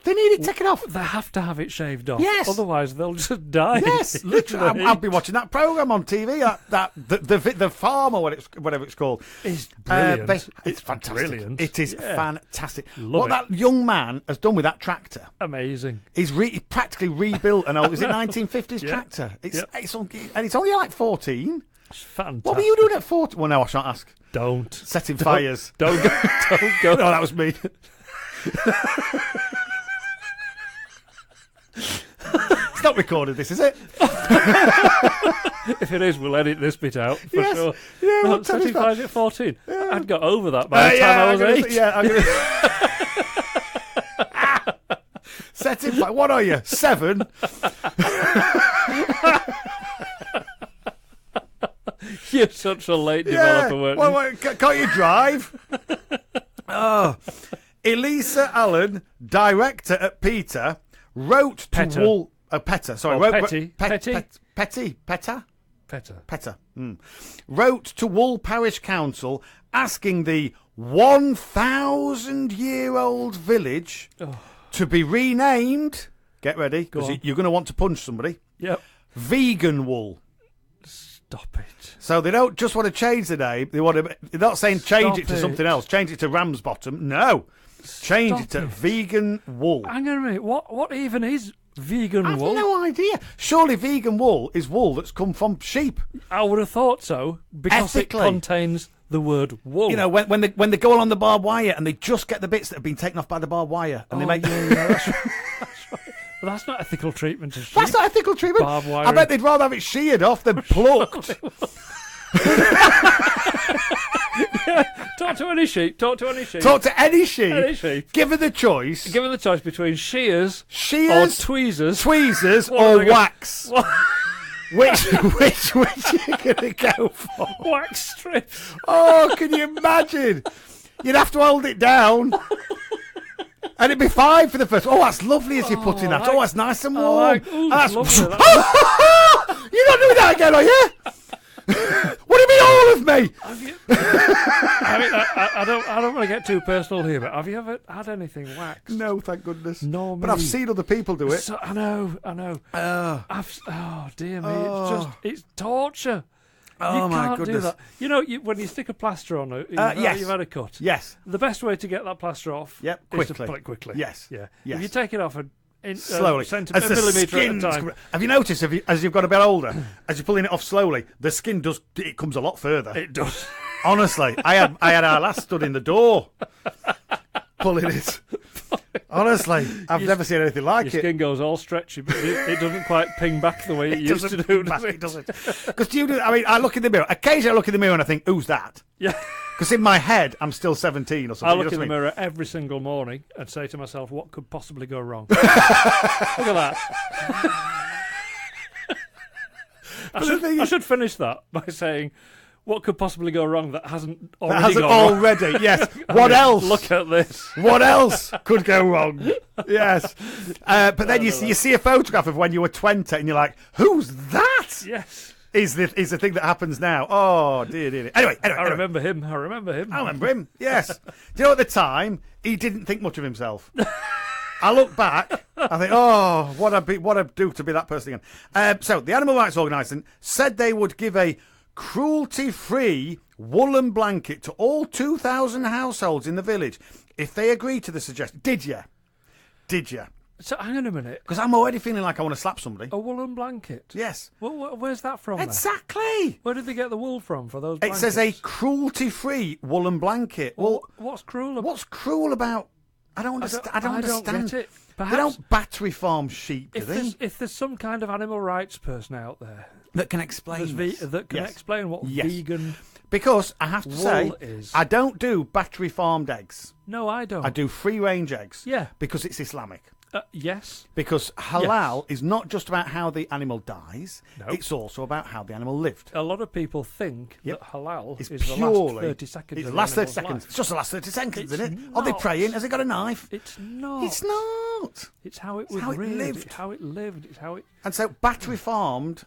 They need it taken off. They have to have it shaved off. Yes. Otherwise, they'll just die. Yes, literally. I'll be watching that programme on TV. The farm or whatever it's called. It's brilliant. It's fantastic. Brilliant. It is fantastic. Love that young man has done with that tractor. Amazing. He's practically rebuilt an old. Is it 1950s tractor? It's only like 14. It's fantastic. What were you doing at 14? Well, no, I shan't ask. Don't. Setting fires. Don't go. Don't go. No, that was me. It's not recorded, this, is it? If it is, we'll edit this bit out for sure. Yeah, no, 35 at 14. Yeah. I'd got over that by the time I was 8. Setting fire. What are you? 7? You're such a late developer, weren't you? Well, can't you drive? Oh. Elisa Allen, director at Peter, wrote to Wool... Petter, sorry. Petter. Wrote to Wool Parish Council asking the 1,000-year-old village to be renamed... Get ready, because you're going to want to punch somebody. Yep. Vegan Wool. Stop it. So they don't just want to change the name. They're not saying change it to something else. Change it to Ramsbottom. No. Change it to Vegan Wool. Hang on a minute. What even is vegan wool? I've no idea. Surely vegan wool is wool that's come from sheep. I would have thought so, because it contains the word wool. You know, when they go along the barbed wire and they just get the bits that have been taken off by the barbed wire and they make... that's right. But that's not ethical treatment to sheep. That's not ethical treatment. Barbed wire. I bet they'd rather have it sheared off than plucked. Talk to any sheep. Talk to any sheep. Talk to any sheep. Any sheep. Give her the choice. Give her the choice between shears or tweezers or wax. Which are you going to go for? Wax strips. Oh, can you imagine? You'd have to hold it down. And it'd be fine for the first. Oh, that's lovely as you're putting that. Oh, that's nice and warm. That's lovely. You're not doing that again, are you? What do you mean, all of me? I don't want to get too personal here, but have you ever had anything waxed? No, thank goodness. No, but I've seen other people do it. I know. Oh dear me, it's torture. Oh, you can't goodness. do that. You know, when you stick a plaster on it, you've had a cut. Yes. The best way to get that plaster off is to pull it quickly. Yes. Yeah. Yes. If you take it off slowly, a millimetre at a time. Have you noticed, as you've got a bit older, as you're pulling it off slowly, the skin comes a lot further. It does. Honestly, I had our last stood in the door pulling it. Honestly, I've never seen anything like it. Your skin goes all stretchy, but it doesn't quite ping back the way it used to do, does it? It doesn't. Because I look in the mirror. Occasionally I look in the mirror and I think, who's that? Yeah. Because in my head, I'm still 17 or something. I look in the mirror every single morning and say to myself, what could possibly go wrong? Look at that. I should finish that by saying, what could possibly go wrong that hasn't already gone wrong? Yes. What else? Look at this. What else could go wrong? Yes. But then you see a photograph of when you were 20 and you're like, who's that? Yes. Is the thing that happens now. Oh, dear. Anyway. I remember him. I remember him, yes. Do you know, at the time, he didn't think much of himself. I look back, I think, what I'd do to be that person again. So, the Animal Rights Organisation said they would give a cruelty-free woolen blanket to all 2,000 households in the village if they agree to the suggestion. Did you? So hang on a minute. Because I'm already feeling like I want to slap somebody. A woolen blanket? Yes. Well, where's that from? Exactly. Then? Where did they get the wool from for those blankets? It says a cruelty-free woolen blanket. Well, what's cruel about? What's cruel about? I don't understand. I don't understand. Get it. Perhaps, they don't battery farm sheep, do they? If there's some kind of animal rights person out there that can explain explain what vegan. Because I have to say, is. I don't do battery farmed eggs. No, I don't. I do free range eggs. Yeah. Because it's Islamic. Yes. Because halal is not just about how the animal dies, no. It's also about how the animal lived. A lot of people think that halal is purely, the last 30 seconds. It's the last 30 seconds. Life. It's just the last 30 seconds, isn't it? Not. Are they praying? Has it got a knife? It's not. It's not. It's how it lived. It's how it lived. It's how it. And so battery farmed,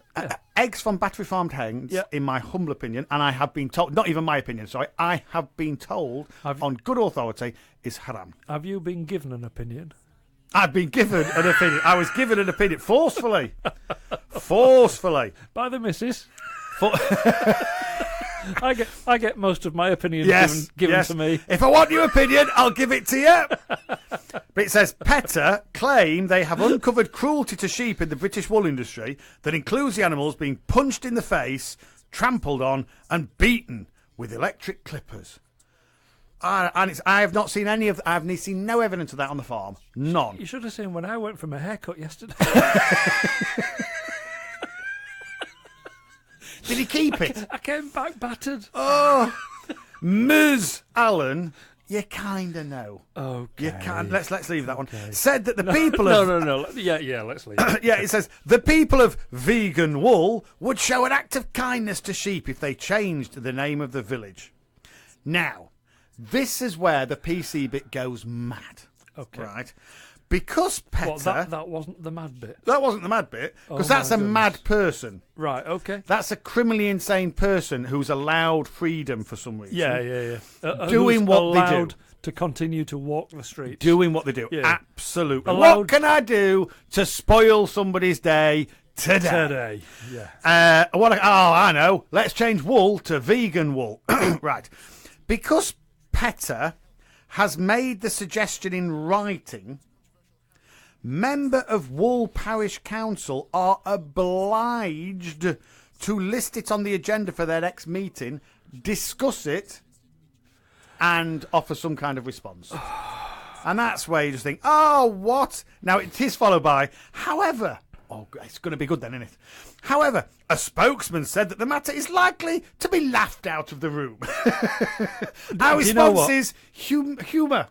eggs from battery farmed hens, in my humble opinion, and I have been told, not even my opinion, sorry, I have been told on good authority, is haram. Have you been given an opinion? I've been given an opinion. I was given an opinion forcefully. Forcefully. By the missus. I get most of my opinions given to me. If I want your opinion, I'll give it to you. But it says, PETA claim they have uncovered cruelty to sheep in the British wool industry that includes the animals being punched in the face, trampled on and beaten with electric clippers. I have not seen any of. I have seen no evidence of that on the farm. None. You should have seen when I went for my haircut yesterday. Did he keep it? I came back battered. Oh, Ms. Allen, you kind of know. Okay. You can. Let's leave that one. Said that the people of no. Yeah. Let's leave it. It says the people of vegan wool would show an act of kindness to sheep if they changed the name of the village. Now. This is where the PC bit goes mad. Okay. Right? Because PETA... that wasn't the mad bit? That wasn't the mad bit, because that's a mad person. Right, okay. That's a criminally insane person who's allowed freedom for some reason. Yeah. Doing what they do. To continue to walk the streets. Doing what they do. Yeah. Absolutely. Allowed... What can I do to spoil somebody's day today? Yeah. I know. Let's change wool to vegan wool. Right. Because... PETA has made the suggestion in writing, member of Wool Parish Council are obliged to list it on the agenda for their next meeting, discuss it, and offer some kind of response. And that's where you just think, oh, what? Now, it is followed by, however... Oh, it's going to be good then, isn't it? However, a spokesman said that the matter is likely to be laughed out of the room. Our response is humour.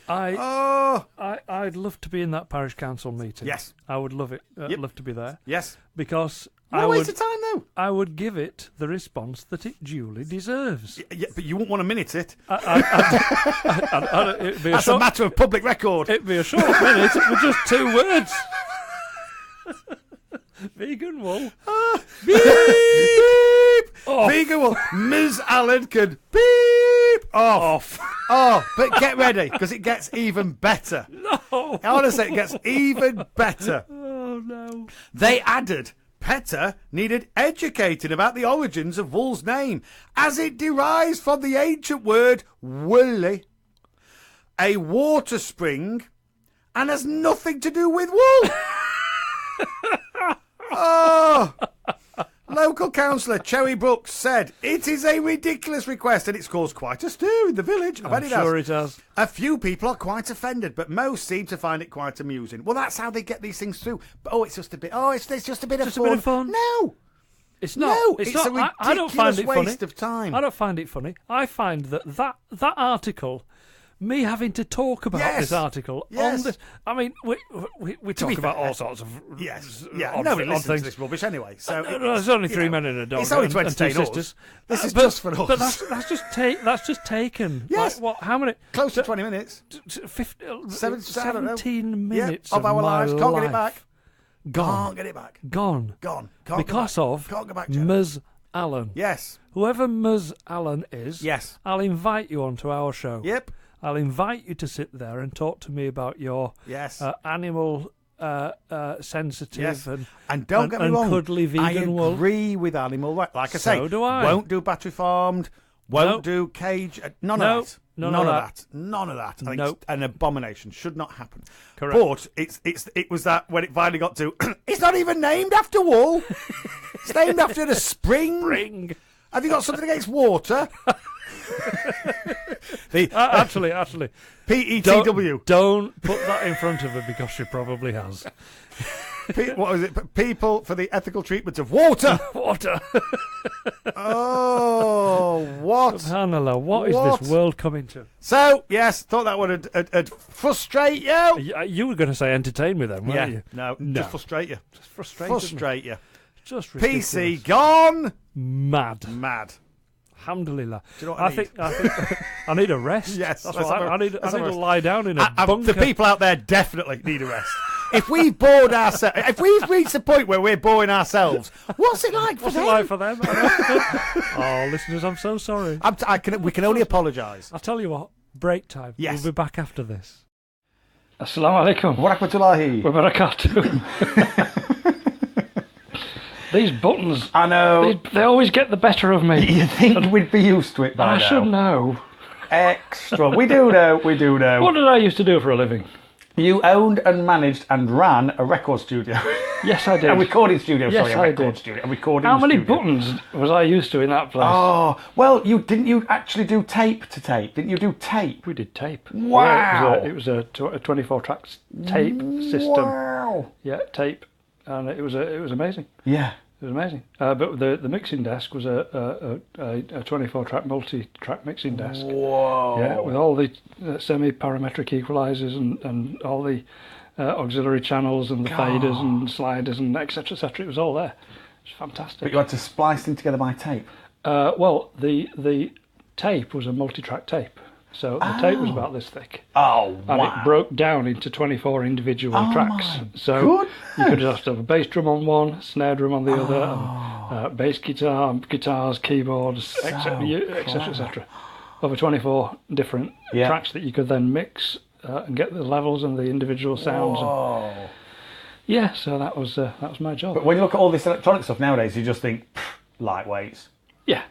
I'd love to be in that parish council meeting. Yes. I would love it. I'd love to be there. Yes. Because no waste of time, though. I would give it the response that it duly deserves. Yeah, but you wouldn't want to minute it. That's a matter of public record. It'd be a short minute with just 2 words. Vegan wool. Beep! Oh. Vegan wool. Ms. Allen could beep off. Oh, but get ready, because it gets even better. No. Honestly, it gets even better. Oh, no. They added, PETA needed educating about the origins of wool's name, as it derives from the ancient word woolly, a water spring, and has nothing to do with wool. Oh! Local councillor Cherry Brooks said, it is a ridiculous request and it's caused quite a stir in the village. I'm sure it has. A few people are quite offended, but most seem to find it quite amusing. Well, that's how they get these things through. But, it's just a bit, it's just a bit of fun. No! It's not. No, it's not. A ridiculous I don't find it waste funny. of time. I don't find it funny. I find that article... Me having to talk about this article on this. I mean, we talk about all sorts of nobody listens to this rubbish anyway. So there's only 3 men in a dog. It's only to entertain us. This is just for us. But that's just taken. Yes. Like, what? How many? Close to 20 minutes. 17 minutes of our lives. Can't get it back. Gone. Can't get it back. Gone. Because of can't go back. Ms. Allen. Yes. Whoever Ms. Allen is. Yes. I'll invite you onto our show. Yep. I'll invite you to sit there and talk to me about your animal sensitive and don't get me wrong, cuddly vegan wool. I agree with animal rights. Like I say, So do I. Won't do battery farmed, won't do cage. None of that. None of that. None of that. I think Nope. it's an abomination. Should not happen. Correct. But it was that when it finally got to. It's not even named after wool. It's named after the spring. Have you got something against water? Actually, PETW. Don't put that in front of her because she probably has. What was it? People for the ethical treatment of water. Water. Oh, what? Subhanallah, what is this world coming to? So, yes, thought that would frustrate you. You were going to say entertain me then, weren't you? No, just frustrate you. Just frustrate you. Just ridiculous. PC gone. Mad. Alhamdulillah. Do you know what I think I need a rest. Yes, that's what I need to lie down in a bunker. The people out there definitely need a rest. If we've bored ourselves, if we've reached the point where we're boring ourselves, what's it like for them? What's it like for them? Oh, listeners, I'm so sorry. We can only apologise. I'll tell you what, break time. Yes. We'll be back after this. Assalamu alaikum. Wa rahmatullahi. Wa barakatuh. These buttons, I know. They always get the better of me. You think we'd be used to it by now? I should know. Extra. We do know. What did I used to do for a living? You owned and managed and ran a record studio. Yes, I did. A recording studio, yes, sorry, a record studio. A recording How many studio. buttons was I used to in that place? Oh, well, didn't you actually do tape to tape? Didn't you do tape? We did tape. Wow. Yeah, it was a 24-track tape system. Wow. Yeah, tape. And it was amazing. Yeah. It was amazing. But the mixing desk was a 24-track multi-track mixing desk. Whoa. Yeah, with all the semi-parametric equalizers and all the auxiliary channels and the faders and sliders and etc. etc. It was all there. It was fantastic. But you had to splice them together by tape? Well, the tape was a multi-track tape. So the tape was about this thick. Oh, wow. And it broke down into 24 individual tracks. So goodness. you could just have a bass drum on one, snare drum on the other, and bass guitar, guitars, keyboards, etc., etc. Over 24 different tracks that you could then mix and get the levels and the individual sounds. And, so that was my job. But when you look at all this electronic stuff nowadays, you just think, lightweights. Yeah.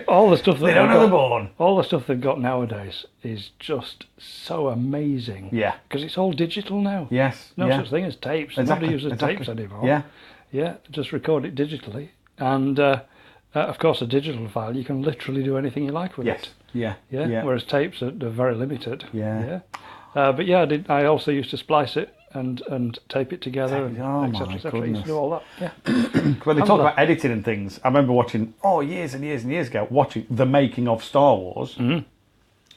All the stuff that they don't know they're born. All the stuff they've got nowadays is just so amazing. Yeah. Because it's all digital now. Yes. No such thing as tapes. Exactly. Nobody uses tapes anymore. Yeah. Yeah. Just record it digitally, and of course, a digital file you can literally do anything you like with it. Yeah. Whereas tapes are very limited. Yeah. But yeah, I also used to splice it and tape it together and etc. I used to do all that. Yeah. When they talk about editing and things, I remember watching years and years and years ago watching the making of Star Wars,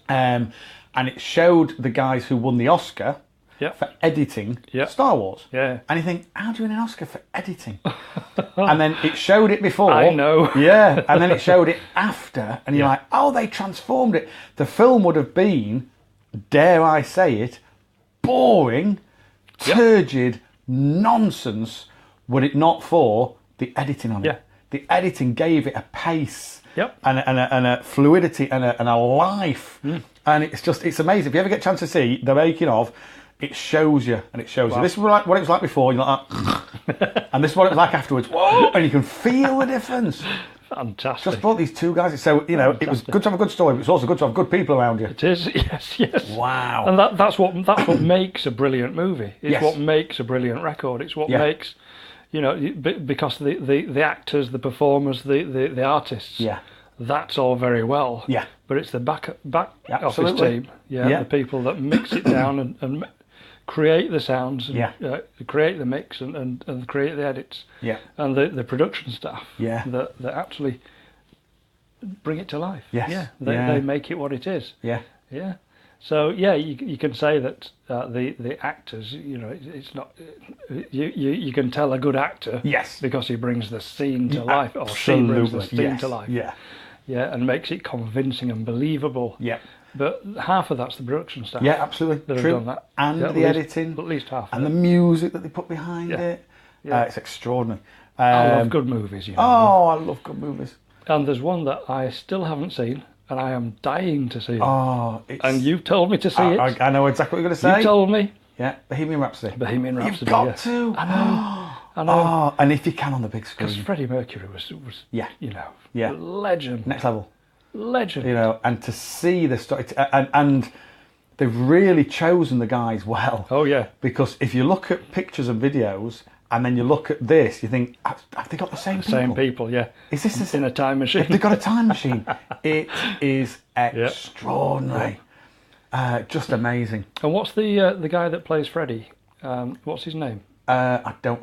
and it showed the guys who won the Oscar for editing Star Wars. Yeah. And you think, how do you win an Oscar for editing? And then it showed it before. I know. Yeah. And then it showed it after, and you're like, oh, they transformed it. The film would have been, dare I say it, boring, turgid nonsense were it not for the editing on it. The editing gave it a pace and a fluidity and a life. And it's amazing. If you ever get a chance to see the making of, it shows you. This is what it was like before, you're like, and this is what it was like afterwards. Whoa! And you can feel the difference. Fantastic. Just brought these two guys. So, it was good to have a good story, but it's also good to have good people around you. It is, yes. Wow. And that's what makes a brilliant movie. It's what makes a brilliant record. It's what makes, because the actors, the performers, the artists, that's all very well. Yeah. But it's the back office team, the people that mix it down and create the sounds, and, create the mix and create the edits, and the production staff that actually bring it to life. They make it what it is. So you can say that the actors, it's not you can tell a good actor because he brings the scene to life, or she brings the scene to life, and makes it convincing and believable. But half of that's the production staff. Yeah, absolutely. That have done that. And the editing. At least half. And the music that they put behind it. It's extraordinary. I love good movies, Oh, I love good movies. And there's one that I still haven't seen, and I am dying to see it. Oh, and you've told me to see it. I know exactly what you're going to say. You told me. Yeah, Bohemian Rhapsody. You've got to. I know. Oh, and if you can on the big screen. Because Freddie Mercury was legend. Next level. Legend. And to see the story, and they've really chosen the guys well. Oh, yeah. Because if you look at pictures and videos, and then you look at this, you think, have they got the same people? Same people, yeah. Is this in a time machine? They've got a time machine. It is extraordinary. Just amazing. And what's the guy that plays Freddie? What's his name? I don't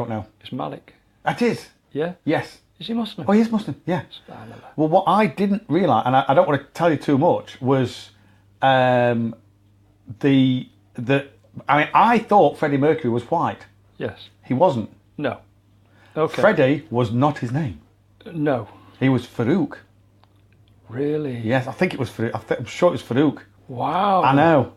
know. It's Malik. It is. Yeah. Yes. Is he Muslim? Oh, he is Muslim. Yeah. Well, what I didn't realise, and I don't want to tell you too much, was I thought Freddie Mercury was white. Yes. He wasn't. No. Okay. Freddie was not his name. No. He was Farouk. Really? Yes, I think it was Farouk. I'm sure it was Farouk. Wow. I know.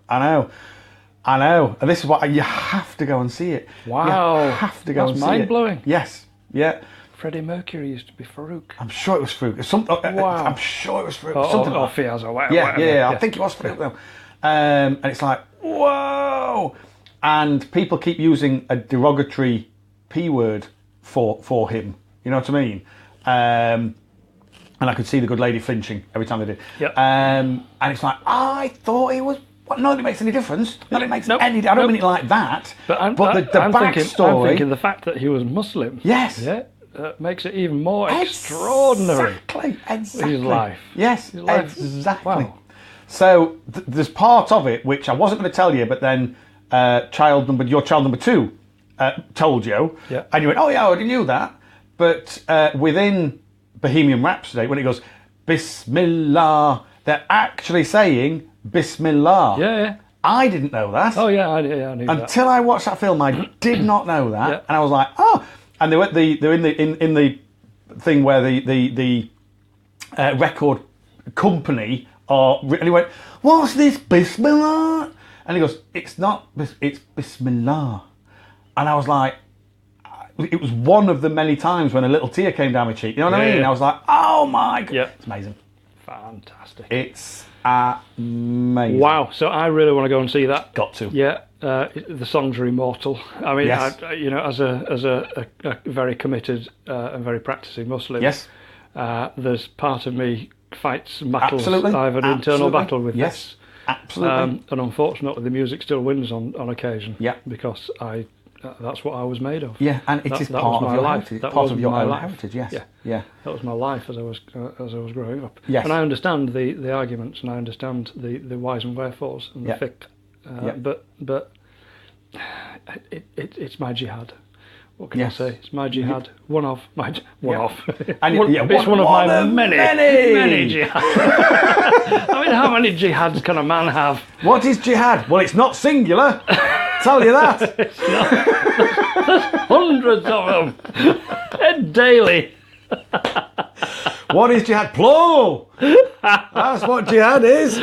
And this is why you have to go and see it. Wow. You have to go and see it. That's mind-blowing. Yes. Yeah. Freddie Mercury used to be Farouk. I'm sure it was Farouk. Wow. I'm sure it was Farouk. Or Fiaz or whatever. Yeah. I think it was Farouk though. And it's like, whoa! And people keep using a derogatory P word for him. You know what I mean? And I could see the good lady flinching every time they did. Yep. And it's like, I thought he was. Not that it makes any difference. Not that it makes any. I don't mean it like that. But the backstory. I'm thinking the fact that he was Muslim. Yes. Yeah. Makes it even more extraordinary. Exactly. His life. Yes. His life. Exactly. Wow. So there's part of it which I wasn't going to tell you, but then your child number 2 told you, and you went, oh yeah, I already knew that. But within Bohemian Rhapsody, when it goes Bismillah, they're actually saying Bismillah. Yeah. I didn't know that. Oh yeah, I knew that. Until I watched that film, I did not know that, and I was like, oh. And they're in the thing where the record company are. And he went, what's this Bismillah? And he goes, it's not. It's Bismillah. And I was like, it was one of the many times when a little tear came down my cheek. You know what I mean? I was like, oh my God. Yep. It's amazing. Fantastic. It's amazing. Wow. So I really want to go and see that. Got to. Yeah. The songs are immortal. I mean, yes. As a very committed and very practicing Muslim, yes, there's part of me fights battles. Absolutely. I have an internal battle with this. Absolutely. And unfortunately, the music still wins on occasion. Yeah. Because that's what I was made of. Yeah, and it is part of your heritage. Part of your own heritage. Yes. Yeah. That was my life as I was growing up. Yes. And I understand the arguments, and I understand the whys and wherefores and the fiqh. But it's my jihad. What can I say? It's my jihad. One of. And it's one of my many jihads. I mean, how many jihads can a man have? What is jihad? Well, it's not singular. Tell you that. It's not. There's hundreds of them daily. What is jihad? Plural. That's what jihad is.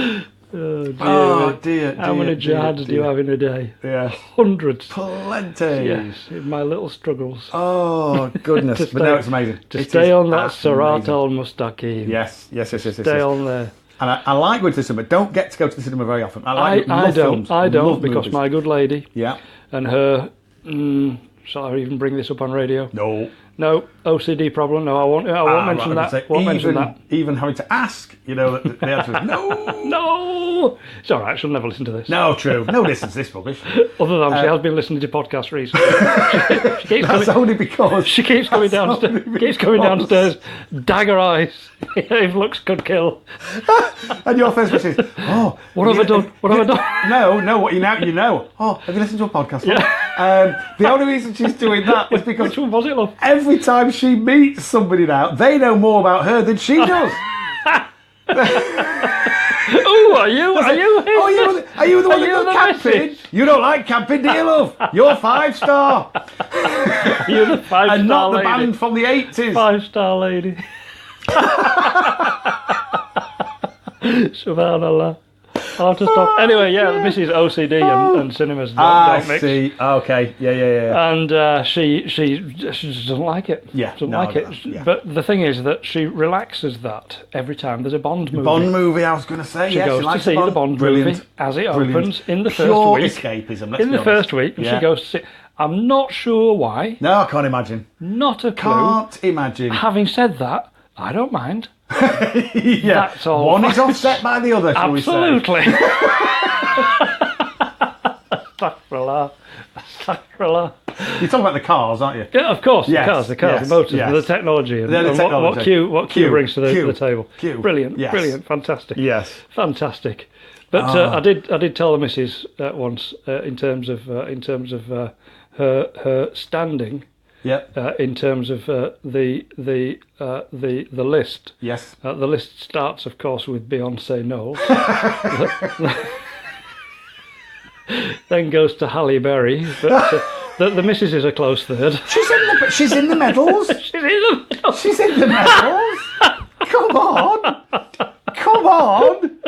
Oh dear. How many jihads do you have in a day? Yeah. Hundreds. Plenty. Yes, in my little struggles. Oh, goodness. But no, it's amazing. To stay on that Sirat al-Mustaqim. Yes. Stay on there. And I like going to the cinema. Don't get to go to the cinema very often. I don't because my good lady and her... shall I even bring this up on radio? No, OCD problem. No, I won't mention that. Won't mention that. Even having to ask, the answer is no. No. It's all right. She'll never listen to this. No, true. No listens to this rubbish. Other than she has been listening to podcasts recently. That's only because she keeps coming downstairs. Keeps coming downstairs. Dagger eyes. If looks could kill. And your first question is, oh, what have I done? What have I done? No. What you know? Oh, have you listened to a podcast? Yeah. The only reason she's doing that is because which one was it, love? Every time she meets somebody now, they know more about her than she does. Oh, are you the one that goes camping? You don't like camping, do you, love? You're 5-star. You're the 5-star and not lady. The band from the 80s. 5-star lady. Subhanallah. I'll have to stop. Anyway, yeah, Mrs. OCD and cinemas don't mix. See. Okay. Yeah. And she just doesn't like it. Yeah. Doesn't like it. Yeah. But the thing is that she relaxes that every time there's a Bond movie. Bond movie, I was going to say. She goes to see the Bond movie as it opens in the first week. Escapism, in the first week, and she goes to see. I'm not sure why. No, I can't imagine. Not a clue. Can't imagine. Having said that, I don't mind. Yeah. That's all. One is offset by the other, shall we say? Absolutely. Astaghfirullah. You're talking about the cars, aren't you? Yeah, of course. Yes, the cars, the motors, the technology, and what Q brings to the table. Brilliant, brilliant, fantastic. Yes, fantastic. But I did tell the missus once in terms of her standing. Yeah. In terms of the list. Yes. The list starts, of course, with Beyonce Knowles. Then goes to Halle Berry. But the missus is a close third. She's in the medals. She's in the medals. Come on.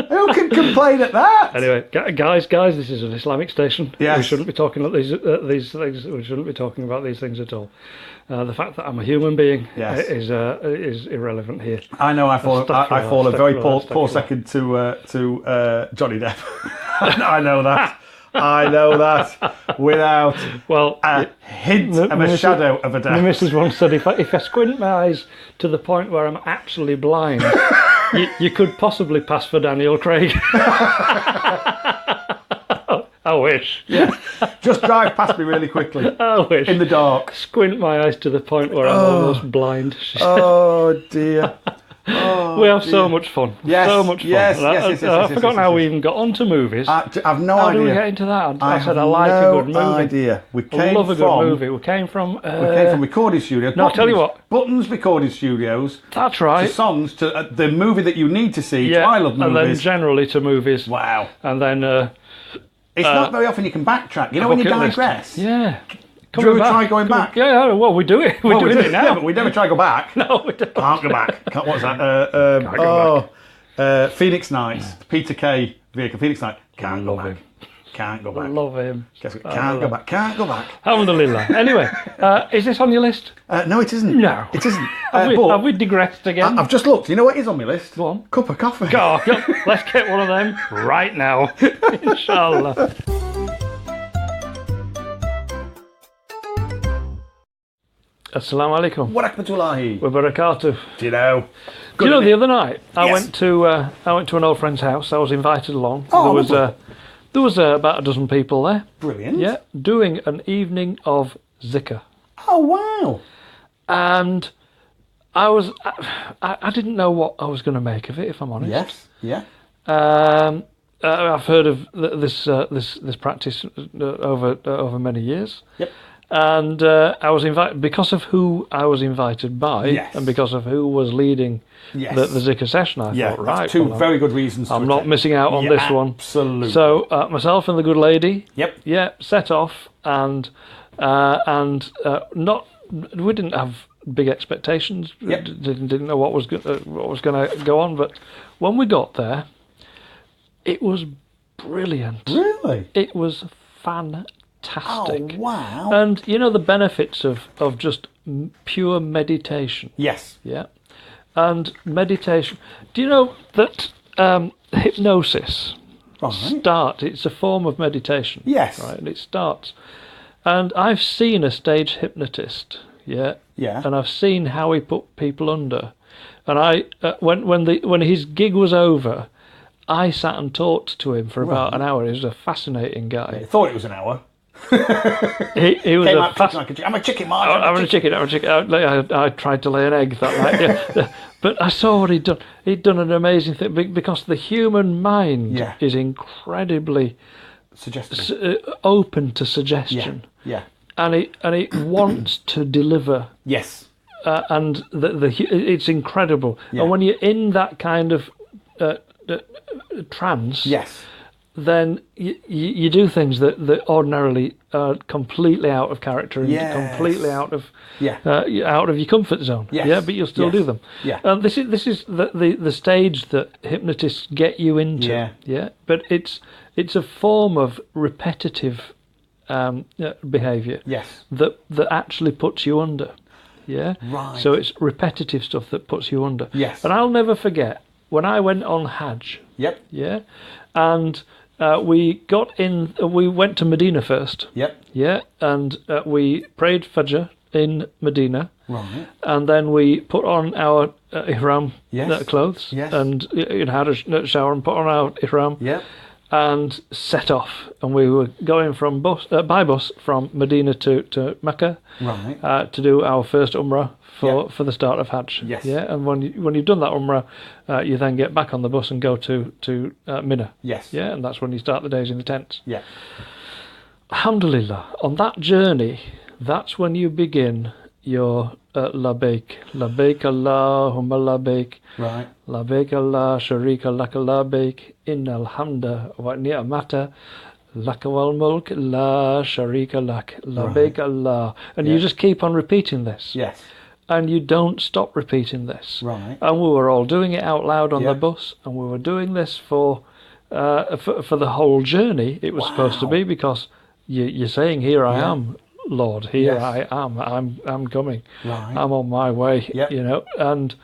Who can complain at that? Anyway, guys, this is an Islamic station. Yes. We shouldn't be talking about these things. We shouldn't be talking about these things at all. The fact that I'm a human being is irrelevant here. I know. I fall a very poor second to Johnny Depp. I know that. Without a hint of a shadow of a doubt. My missus once said, if I squint my eyes to the point where I'm actually blind, you could possibly pass for Daniel Craig. I wish. Yeah. Just drive past me really quickly. I wish. In the dark. Squint my eyes to the point where I'm almost blind. Oh dear. We have so much fun. Yes, so much fun. Yes, I've forgotten how we even got onto movies. I've no idea. How do we get into that? I said I like a good movie. Idea. I love a good movie. We came from recording studios. No, I'll tell you what. Buttons recording studios. That's right. To songs, to the movie that you need to see. Yeah, I love movies. And then generally to movies. Wow. And then... it's not very often you can backtrack. You know when you digress? Yeah. Do you ever try going back? Yeah, well, we do it. We're doing it now. Yeah, but we never try to go back. No, we don't. Can't go back. What's that? Can't go back. Phoenix Nights. Peter Kay vehicle. Phoenix Night. Can't go back. Can't go back. Love him. Can't go back. Can't go back. Alhamdulillah. Anyway, is this on your list? No, it isn't. No. It isn't. Have we digressed again? I've just looked. You know what is on my list? Go on. Cup of coffee. Go. Let's get one of them right now. Inshallah. Assalamu alaikum. Wa rahmatullahi. Wa barakatuh. Do you know? The other night I went to an old friend's house. I was invited along. There was about a dozen people there. Brilliant. Yeah, doing an evening of zikr. Oh wow! And I didn't know what I was going to make of it, if I'm honest. Yes. Yeah. I've heard of this practice over many years. Yep. And I was invited because of who I was invited by, and because of who was leading the zikr session. I thought, right, that's two very good reasons. I'm not missing out on this one. Absolutely. So myself and the good lady, set off, and we didn't have big expectations. Didn't know what was going to go on, but when we got there, it was brilliant. Really, it was fantastic. Oh, wow. And the benefits of just pure meditation. Yes. Yeah. And meditation. Do you know that hypnosis it's a form of meditation. Yes. Right. And it starts. And I've seen a stage hypnotist. Yeah. Yeah. And I've seen how he put people under. And I when his gig was over, I sat and talked to him for about an hour. He was a fascinating guy. I thought it was an hour. he was I'm a chicken, Marge. I'm a chicken. I tried to lay an egg that night. Yeah. But I saw what he'd done. He'd done an amazing thing because the human mind is incredibly open to suggestion. Yeah. And it wants to deliver. Yes. And it's incredible. Yeah. And when you're in that kind of trance. Yes. then you do things that ordinarily are completely out of character and completely out of your comfort zone. Yes. Yeah, but you'll still do them. Yeah. And this is the stage that hypnotists get you into. Yeah. Yeah. But it's a form of repetitive behaviour. Yes. That actually puts you under. Yeah. Right. So it's repetitive stuff that puts you under. Yes. And I'll never forget when I went on Hajj. Yep. Yeah. And we went to Medina first. Yep. Yeah. And we prayed Fajr in Medina. Right. And then we put on our ihram clothes. Yes. And had a shower and put on our ihram. Yep. And set off, and we were going from by bus from Medina to Mecca, right, to do our first Umrah for the start of Hajj. Yes. Yeah, and when you've done that Umrah, you then get back on the bus and go to Mina. Yes. Yeah, and that's when you start the days in the tents. Yeah. Alhamdulillah, on that journey, that's when you begin your labbaik, labbaik Allahumma labbaik, right, labbaik la sharika laka labbaik, innal hamda wa ni'mata laka wal mulk la sharika lak, labbaik Allah, and you just keep on repeating this. Yes. And you don't stop repeating this. Right. And we were all doing it out loud on the bus, and we were doing this for the whole journey. It was supposed to be, because you're saying, "Here I am, Lord, here I am, I'm coming, I'm on my way," and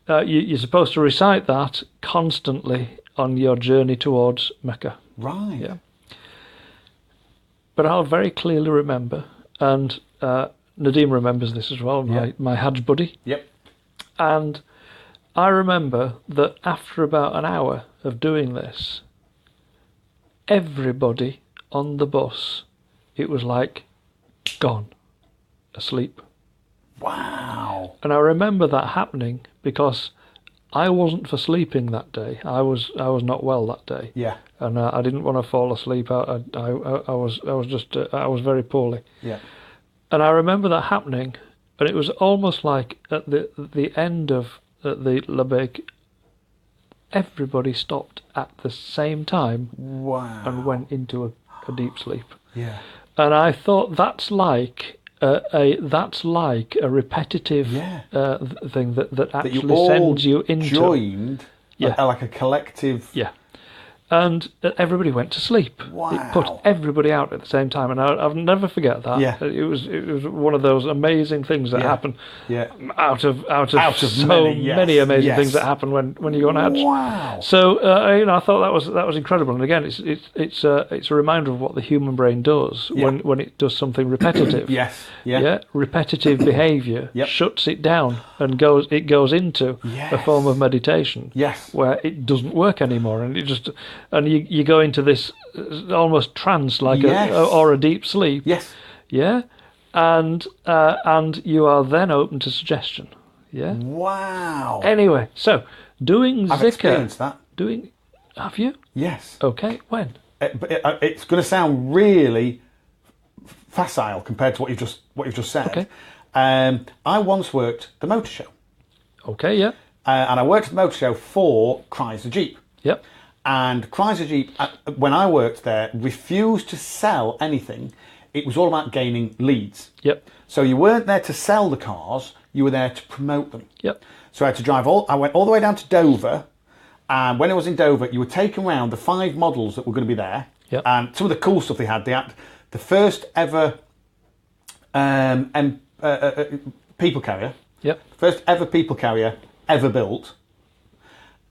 you're supposed to recite that constantly on your journey towards Mecca. Right. Yeah. But I'll very clearly remember, and Nadeem remembers this as well, my Hajj buddy. Yep. And I remember that after about an hour of doing this, everybody on the bus, it was like, gone, asleep. Wow. And I remember that happening because I wasn't for sleeping that day. I was not well that day. Yeah. And I didn't want to fall asleep. I was very poorly. Yeah. And I remember that happening, and it was almost like at the end of the labbaik, everybody stopped at the same time. Wow. And went into a deep sleep. Yeah. And I thought that's like a repetitive thing that actually sends you into joined like a collective. Yeah. And everybody went to sleep. Wow. It put everybody out at the same time, and I'll never forget that. Yeah. It was one of those amazing things that happen. Yeah. Out of so many amazing things that happen when you go on Hajj. Wow. So I thought that was incredible. And again, it's a reminder of what the human brain does when it does something repetitive. Yes. Yeah. Yeah. Repetitive behaviour shuts it down and goes into a form of meditation. Yes. Where it doesn't work anymore, and you go into this almost trance, like or a deep sleep. Yes. Yeah. And you are then open to suggestion. Yeah. Wow. Anyway, so doing I've zikr. Experienced that. Have you? Yes. Okay. When? It's going to sound really facile compared to what you've just said. Okay. I once worked the motor show. Okay. Yeah. And I worked the motor show for Chrysler Jeep. Yep. And Chrysler Jeep, when I worked there, refused to sell anything. It was all about gaining leads. Yep. So you weren't there to sell the cars, you were there to promote them. Yep. So I had to I went all the way down to Dover, and when I was in Dover, you were taken around the 5 models that were going to be there. Yep. And some of the cool stuff they had the first ever people carrier. Yep. First ever people carrier ever built.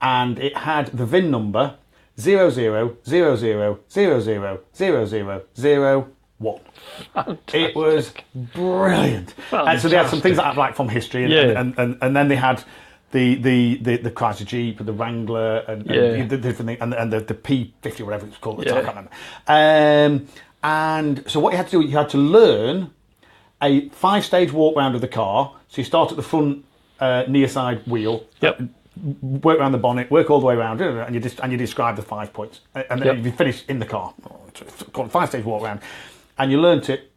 And it had the VIN number 0000000001. It was brilliant. And so they had some things that I like from history, and then they had the Chrysler Jeep and the Wrangler and the different thing, and the P50 or whatever it was called at the time, I can't remember. And so what you had to do, you had to learn a 5-stage walk round of the car. So you start at the front near side wheel. Yep. Work around the bonnet, work all the way around, and you describe the 5 points, and then you finish in the car. It's called a 5-stage walk round, and you learnt it,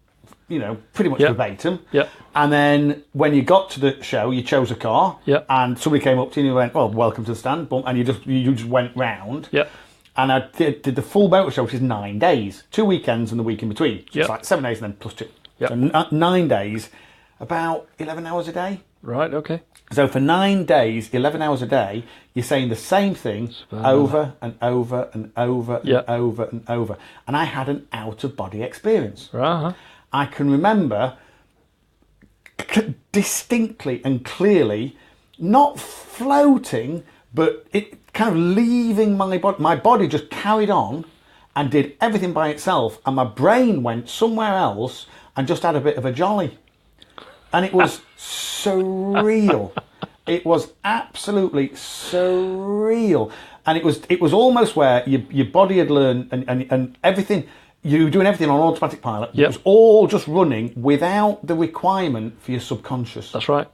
pretty much verbatim. Yep. And then when you got to the show, you chose a car. Yep. And somebody came up to you and you went, "Well, welcome to the stand," and you just went round. Yep. And I did the full motor show, which is 9 days, 2 weekends and the week in between. So it's like 7 days and then plus 2. Yep. So 9 days, about 11 hours a day. Right, okay. So for 9 days, 11 hours a day, you're saying the same thing over and over and over and over and over. And I had an out-of-body experience. Uh-huh. I can remember distinctly and clearly, not floating, but it kind of leaving my body. My body just carried on and did everything by itself, and my brain went somewhere else and just had a bit of a jolly. And it was surreal. It was absolutely surreal. And it was almost where your body had learned and everything, you were doing everything on automatic pilot. Yep. It was all just running without the requirement for your subconscious. That's right.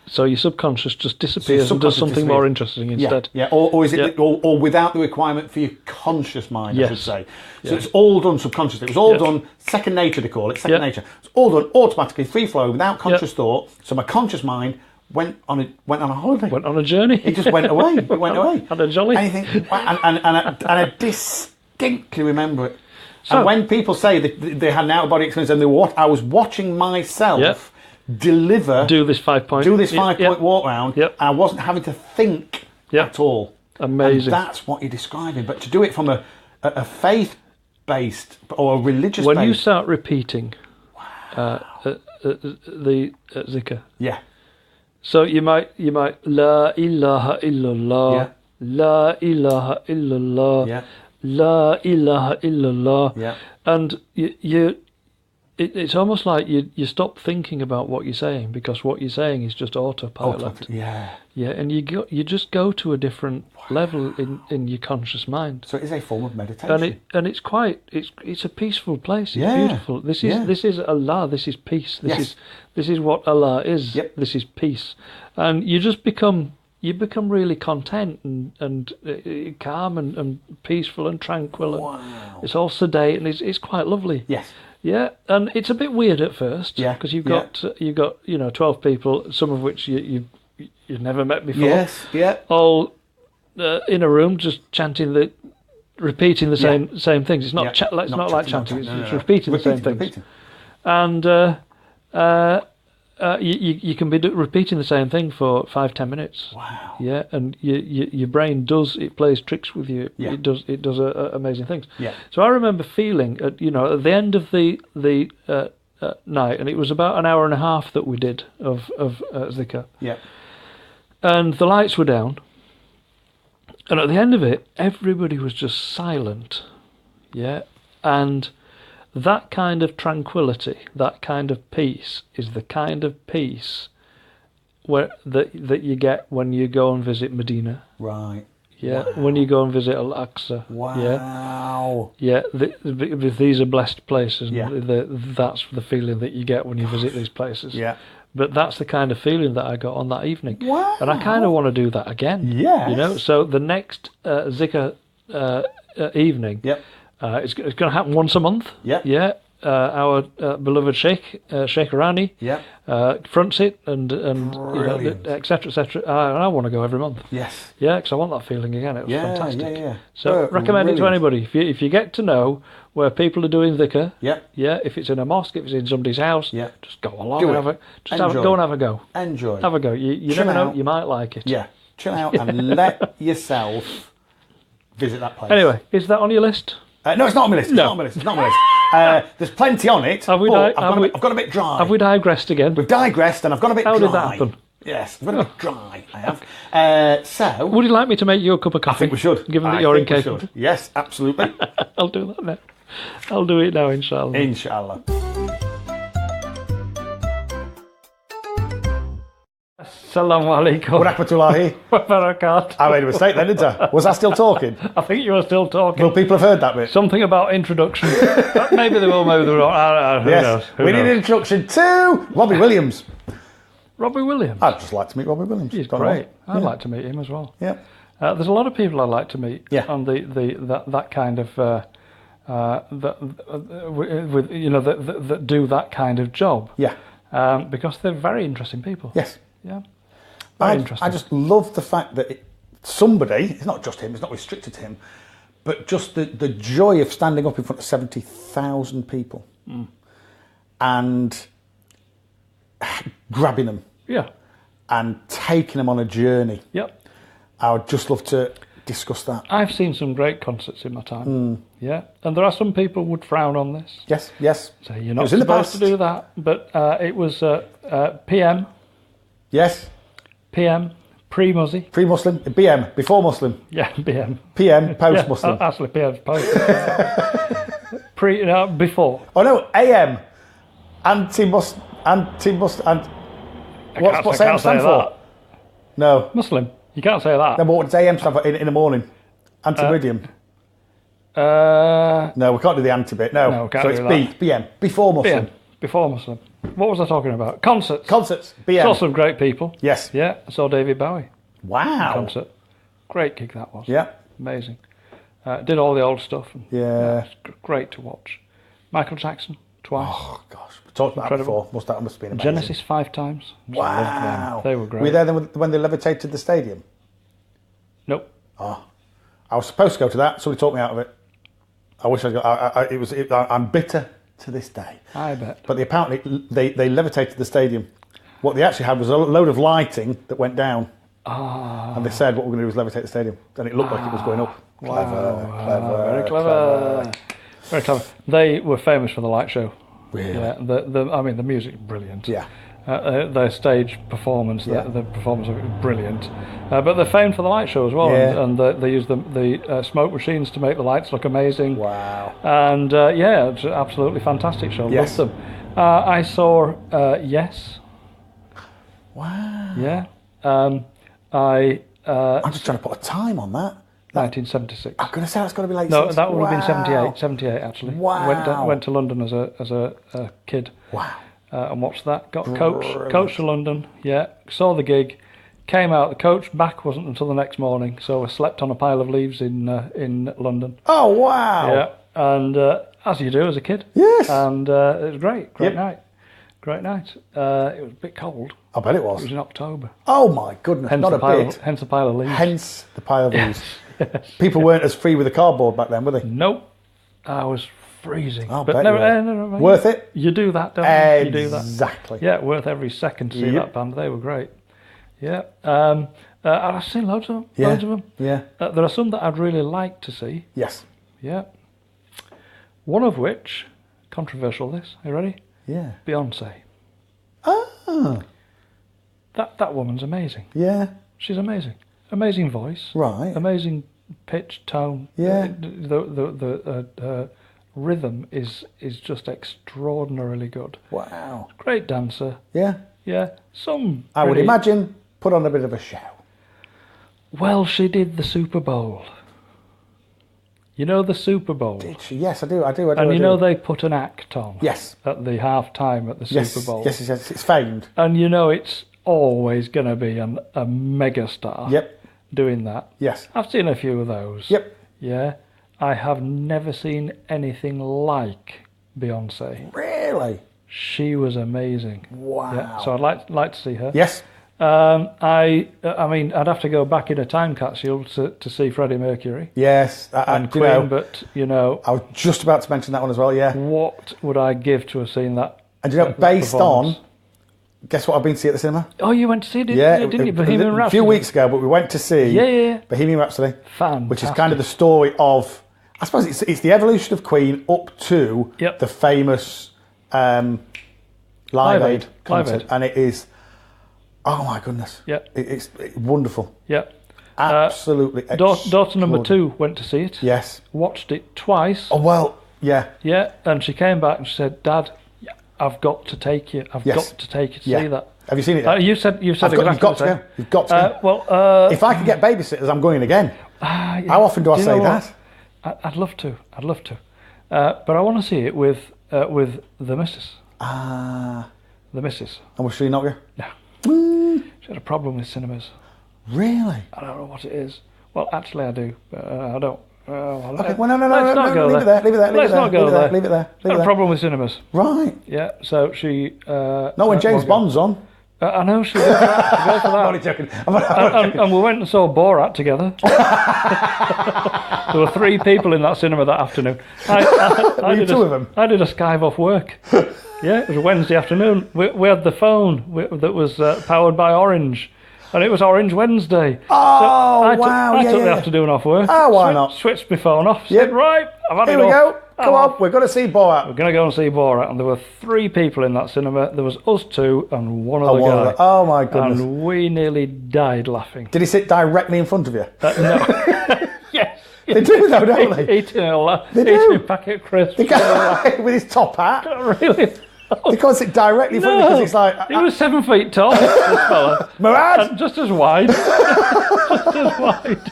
So your subconscious just disappears and does something more interesting instead. Yeah. Or is it or without the requirement for your conscious mind, I should say. So it's all done subconsciously. It was all done second nature, they call it, second nature. It's all done automatically, free flow, without conscious thought. So my conscious mind went on a holiday. Went on a journey. It just went away. It went away. Had a jolly. And I distinctly remember it. So, and when people say that they had an out-of-body experience and I was watching myself do this 5-point walk round, and I wasn't having to think at all. Amazing. And that's what you're describing. But to do it from a faith-based or a religious when you start repeating the zikr, so you might la ilaha illallah, la ilaha illallah, la ilaha illallah, and it's almost like you stop thinking about what you're saying, because what you're saying is just autopilot. And you just go to a different level in your conscious mind. So it is a form of meditation. And it's a peaceful place. It's beautiful. This is Allah. This is peace. This is what Allah is. This is peace. And you just become really content and calm and peaceful and tranquil. Wow. It's all sedate and it's quite lovely. Yes. Yeah, and it's a bit weird at first, because you've got 12 people, some of which you've never met before. Yes, all in a room just repeating the same things. It's not not like chanting. It's repeating the same things. And you can be repeating the same thing for 5-10 minutes. Wow. Yeah, and your brain plays tricks with you. It does amazing things. Yeah. So I remember feeling at the end of the night, and it was about an hour and a half that we did of zikr. Yeah. And the lights were down, and at the end of it, everybody was just silent. Yeah, and that kind of tranquility, that kind of peace, is the kind of peace that you get when you go and visit Medina. Right. Yeah. Wow. When you go and visit Al-Aqsa. Wow. Yeah. These are blessed places. And that's the feeling that you get when you visit these places. Yeah. But that's the kind of feeling that I got on that evening. Wow. And I kind of want to do that again. Yes. So the next zikr evening. Yep. It's going to happen once a month. Yeah. Our beloved Sheikh Rani, fronts it, and et cetera, et cetera. And I want to go every month. Yes. Yeah, because I want that feeling again. It was fantastic. Yeah. So recommend it to anybody. If you get to know where people are doing dhikr, if it's in a mosque, if it's in somebody's house, just go along and go and have a go. Enjoy. Have a go. You never know, you might like it. Yeah. Chill out and let yourself visit that place. Anyway, is that on your list? No, it's not on my list. It's not on my list. There's plenty on it. I've got a bit dry. Have we digressed again? We've digressed, and I've got a bit dry. How did that happen? Yes, I've got a bit dry. I have. So, would you like me to make you a cup of coffee? I think we should. Given that you're incapable. Yes, absolutely. I'll do that now. I'll do it now, inshallah. Inshallah. Assalamu alaikum. Wa rahmatullahi wa barakatuh. I made a mistake then, didn't I? Was I still talking? I think you were still talking. Will people have heard that bit? Something about introduction. Maybe they will, maybe they won't. Who knows? We need an introduction to Robbie Williams. Robbie Williams? I'd just like to meet Robbie Williams. He's great. I'd like to meet him as well. Yeah. There's a lot of people I'd like to meet on that kind of that do that kind of job. Yeah. Because they're very interesting people. Yes. Yeah. I just love the fact that somebody, it's not just him, it's not restricted to him, But just the joy of standing up in front of 70,000 people and grabbing them. Yeah. And taking them on a journey. Yep. I would just love to discuss that. I've seen some great concerts in my time. Yeah. And there are some people who would frown on this. Yes. So you're not supposed to do that. But it was PM. Yes. PM. Pre-Muzzy. Pre-Muslim. BM. Before Muslim. Yeah, BM. PM. Post-Muslim. Yeah, actually, PM. Post. Before. Oh, no. AM. Anti-Muslim. And what's AM stand for? No. Muslim. You can't say that. No, but what does AM stand for in the morning? Anti-meridian. No, we can't do the anti bit. No, can't so do it's BM. Before Muslim. BM. Before Muslim. What was I talking about? Concerts. BM. Saw some great people. Yes. Yeah, I saw David Bowie. Wow. Concert. Great gig that was. Yeah. Amazing. Did all the old stuff. And, yeah. Great to watch. Michael Jackson, twice. Oh, gosh. We talked about that before. That must have been amazing. Genesis 5 times. Wow. They were great. Were you there when they levitated the stadium? Nope. Oh. I was supposed to go to that. Somebody talked me out of it. I wish I'd got... I'm bitter to this day. I bet. But apparently they levitated the stadium. What they actually had was a load of lighting that went down. And they said what we're going to do is levitate the stadium. And it looked like it was going up. Clever. Very clever. Very clever. They were famous for the light show. Really? Yeah. The music, brilliant. Yeah. Their stage performance, the performance of it was brilliant. But they're famed for the light show as well, and they use the smoke machines to make the lights look amazing. Wow. And it's an absolutely fantastic show. Yes. Loved them. I saw Yes. Wow. Yeah. I'm just trying to put a time on that. 1976. I'm going to say that's got to be late. No, that would have been 78 actually. Wow. Went to London as a kid. Wow. And watched that. Got coach to London. Yeah, saw the gig. Came out. The coach back wasn't until the next morning, so I slept on a pile of leaves in London. Oh wow! Yeah, and as you do as a kid. Yes. And it was great. Great night. It was a bit cold. I bet it was. It was in October. Oh my goodness! Hence not a bit. Hence the pile of leaves. Hence the pile of leaves. Yes. People weren't as free with the cardboard back then, were they? Nope. I was freezing. I'll but bet never, worth it? You do that, don't you? You do that. Exactly. Yeah, worth every second to see that band. They were great. Yeah. And I've seen loads of them. Loads of them. Yeah. There are some that I'd really like to see. Yes. Yeah. One of which, controversial this, are you ready? Yeah. Beyonce. Ah. That woman's amazing. Yeah. She's amazing. Amazing voice. Right. Amazing pitch, tone. Yeah. The rhythm is just extraordinarily good. Wow. Great dancer. Yeah. Yeah. I would imagine put on a bit of a show. Well, she did the Super Bowl. You know the Super Bowl? Did she? Yes, I do. And you know they put an act on. Yes. At the half-time at the Super Bowl. Yes, it's famed. And you know it's always going to be a mega star. Yep. Doing that. Yes. I've seen a few of those. Yep. Yeah. I have never seen anything like Beyonce. Really? She was amazing. Wow. Yeah. So I'd like to see her. Yes. I mean, I'd have to go back in a time capsule to see Freddie Mercury. Yes. And Queen, but you know, I was just about to mention that one as well. Yeah. What would I give to have seen that? And you know, based on. Guess what I've been to see at the cinema? Oh, you went to see it, didn't you? Bohemian Rhapsody. A few weeks ago, but we went to see Bohemian Rhapsody. Fantastic. Which is kind of the story of, I suppose it's the evolution of Queen up to the famous Live Aid concert. And it is, oh my goodness. Yeah. It's wonderful. Yeah. Absolutely. Daughter number 2 went to see it. Yes. Watched it twice. Oh, well, yeah. Yeah, and she came back and she said, Dad, I've got to take you. I've got to take you to see that. Have you seen it yet? You said you've got to go. You've got to go. If I could get babysitters, I'm going again. How often do I say that? I'd love to. But I want to see it with the missus. The missus. And was she not go? No. She had a problem with cinemas. Really? I don't know what it is. Well, actually I do, but I don't. Okay, well, no, let's not go leave it there. Let's not go there. Leave it there. Had a problem with cinemas. Right. Yeah, so she... Not when James Bond's on. I know she goes for that. I'm only joking. And we went and saw Borat together. There were 3 people in that cinema that afternoon. Were you 2 of them? I did a skive off work. Yeah, it was Wednesday afternoon. We had the phone that was powered by Orange. And it was Orange Wednesday. Oh, so wow. I took the afternoon off work. Oh, why not? Switched my phone off. Said, right, I've had Here enough. we go. Come on, we're going to see Borat. We're going to go and see Borat. And there were 3 people in that cinema. There was us 2 and one other guy. Oh, my goodness. And we nearly died laughing. Did he sit directly in front of you? No. Yes. They do, though, don't they? Eating a packet of crisps. With his top hat. Really? They can't sit directly in front of you because it's like... He was 7 feet tall, this fella. Murad! And just as wide. Just as wide.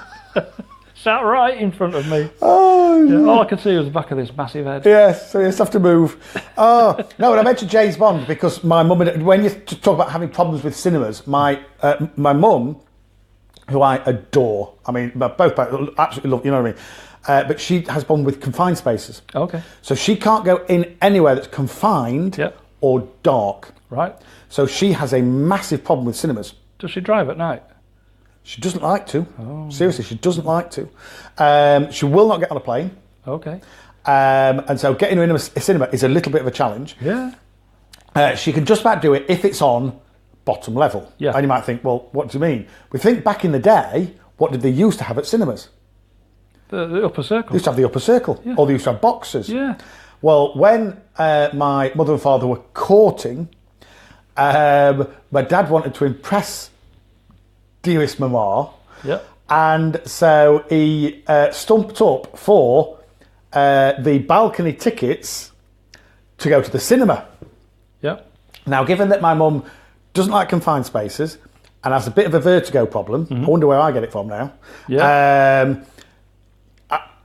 Sat right in front of me. Oh, yeah, all I could see was the back of this massive head. Yes, so you just have to move. Oh, no, and I mentioned James Bond because my mum, when you talk about having problems with cinemas, my mum, who I adore, I mean, both absolutely love, you know what I mean? But she has a problem with confined spaces. Okay. So she can't go in anywhere that's confined or dark. Right. So she has a massive problem with cinemas. Does she drive at night? She doesn't like to. Oh. Seriously, she doesn't like to. She will not get on a plane. Okay. And so getting her in a cinema is a little bit of a challenge. Yeah. She can just about do it if it's on bottom level. Yeah. And you might think, well, what do you mean? We think back in the day, what did they used to have at cinemas? The upper circle. They used to have the upper circle. Yeah. Or they used to have boxes. Yeah. Well, when my mother and father were courting, my dad wanted to impress dearest Mama. Yeah. And so he stumped up for the balcony tickets to go to the cinema. Yeah. Now, given that my mum doesn't like confined spaces and has a bit of a vertigo problem, I wonder where I get it from now. Yeah.